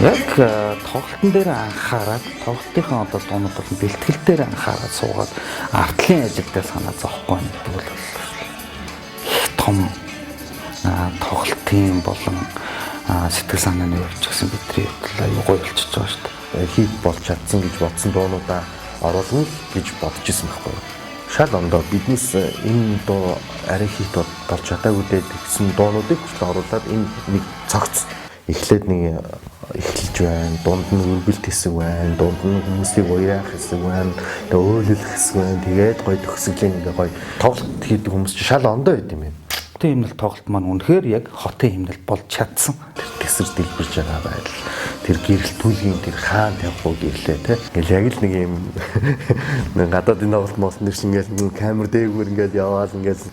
Яг тоглолтын дээр анхаарал, тоглолтынхаа одоо дуунууд бол бэлтгэл дээр анхаарал суугаад артлын ажилдаа санаа зовхгүй гэдэг бол их том тоглолтын болон сэтгэл санааны явж гэсэн бидний бодлоо аюу гоё болчихж байгаа шүү дээ. Хийх болж чадсан гэж бодсон дуунуудаа оруулна гэж бодож исэн байхгүй юу? Шал ондоо биднес энэ дуу арай хийх болж чадаагүй гэсэн дуунуудыг хүртэл оруулаад энэ нэг цогц эхлээд нэг эхэлж байна. Дунд нь өргөлт хэсэг байна. Дунд нь хүмүүсийг уяах хэсэг байна. Тэгээ өөлөх хэсэг байна. Тэгээд гоё төгсгөлийн ингээ гоё тоглолт хийдэг хүмүүс чинь шал ондоо байд юм байна. Хотын хэмнэлт тоглолт маань үнэхээр яг хотын хэмнэлт болж чадсан. Тэр тэсэр дэлбэрж байгаа байдал. Тэр гэрэлтүүлгийн тэр хаан тавих уу гэрлээ те. Ингээл яг л нэг юм гадаадын тоглолт моос нэг ингээл камер дээгүүр ингээл яваал ингээл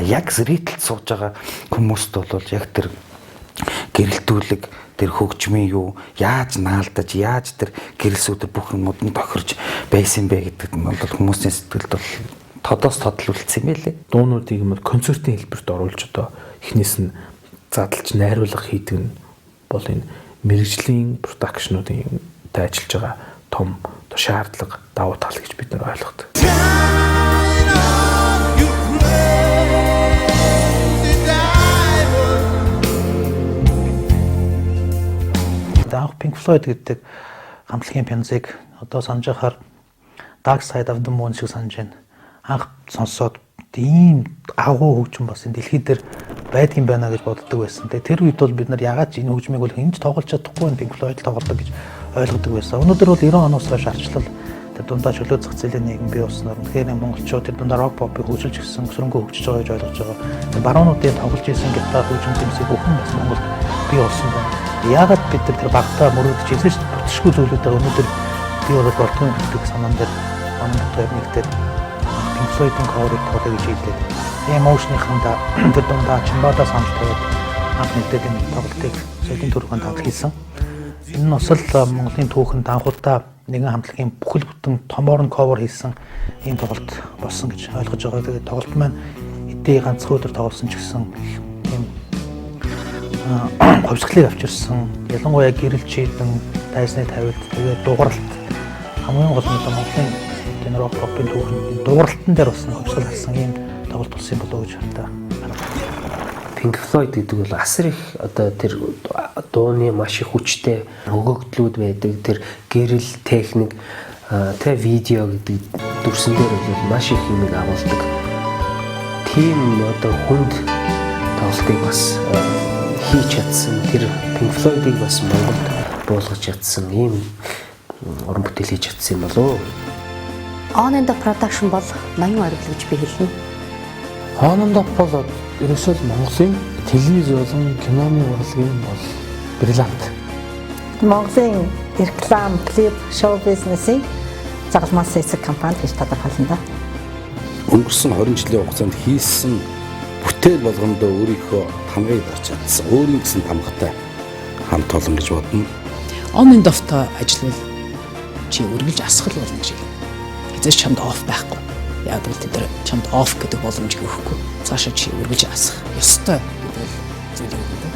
яг зрителд сууж байгаа хүмүүст бол яг тэр гэрэлтүүлэг тэр хөгжмийн юу яаж наалдаж яаж тэр гэрэлсүүдэр бүх юмуд нь тохирж байсан бэ гэдэг нь бол хүмүүсийн сэтгэлд бол тодоос тодл үлдсэн юм байлээ. Дуунуудыг юм концертын хэлбэрт оруулж одоо эхнээс нь задлж найруулга хийдэг нь бол энэ мэрэгжлийн продакшнуудын ажиллаж байгаа том шаардлага давуу тал гэж бид нар ойлгодог. Анх Pink Floyd гэдэг хамтлагийн пянзыг одоо санаж байхаар Dark Side of the Moon шиг санаж байна. Анх сонсоод ийм агуу хөгжим бас энэ дэлхий дээр байдгийн байна гэж боддог байсан. Тэгээ тэр үед бол бид нар ягаад ч энэ хөгжмийг бол хинж тоглож чадахгүй Pink Floyd тоглодог гэж ойлгодог байсан. Өнөөдөр бол 90 оноос хойш арчлал тэр дундаа чөлөө зах зээлийн нийгэм бий болсноор тэгэхээр монголчууд тэр дундаа рок попыг хөгжүүлж гисэн өсрөнгөө хөгжиж байгаа гэж ойлгож байгаа. Баруунуудын тоглож исэн гитар хөгжим тэмцээг бүхэн бас Монголд бий болсон байна. Яагаад бид тэр багтаа мөрөдж хэлсэн шүү дээ. Бүтшгүй зүйлүүдээ өнөөдөр би бол болтон гэдэг санаан дээр онцгой нэгдээд Pink Floyd-ын cover-ыг тоглоё гэж хэлдэг. Emotion-ийнхандаа тэр дундаа чимбада санал тавиад анх нэгдээд энэ тоглолтыг соёлын төрхөнд тоглох хийсэн. Энэ нь бас л Монголын түүхэнд анхудаа нэгэн хамтлагийн бүхэл бүтэн томоор нь cover хийсэн ийм тоглолт болсон гэж ойлгож байгаа. Тэгээд тоглолт маань эдээ ганцхан өдөр тоглосон ч гэсэн ийм хувьсгалыг авчирсан. Ялангуяа гэрэл чийдэн, дайсны тавилт, тэгээд дууралт хамгийн гол нь Монголын энэ рок попын түүхэнд дууралтан дээр бас хувьсгал авсан ийм тоглолт болсон юм болов уу гэж байна. Pink Floyd гэдэг бол асар их одоо тэр дууны маш их хүчтэй өгөгдлүүд байдаг. Тэр гэрэл техник, тэр видео гэдэг дүрсэн дээр бол маш их юмыг агуулдаг. тийм одоо хүнд тоглолтыг бас хийж чадсан тэр Pink Floyd-ыг бас Монголд буулгаж чадсан ийм уран бүтээл хийж чадсан юм болов уу? On and Off Production бол ноён ориглол гэж би хэлнэ. On and Off бол ерөөсөө Монголын телевиз болон киноны урлагийн бол бриллиант. Монголын реклам, клип, шоу бизнесийн загалмаас эсрэг компани гэж тодорхойлно да. Өнгөрсөн 20 жилийн хугацаанд хийсэн бүтээл болгондоо өөрийнхөө тамгыг барьж чадсан. Өөрийн гэсэн тамгатай хамт олон гэж бодно. On and Off-тай ажиллавал чи үргэлж асгал болно гэж хэлнэ. Хизээч чамд off байхгүй. Яг л тэд чамд off гэдэг боломжийг өгөхгүй. Цаашаа чи үргэлж асах ёстой гэдэг зүйл юм.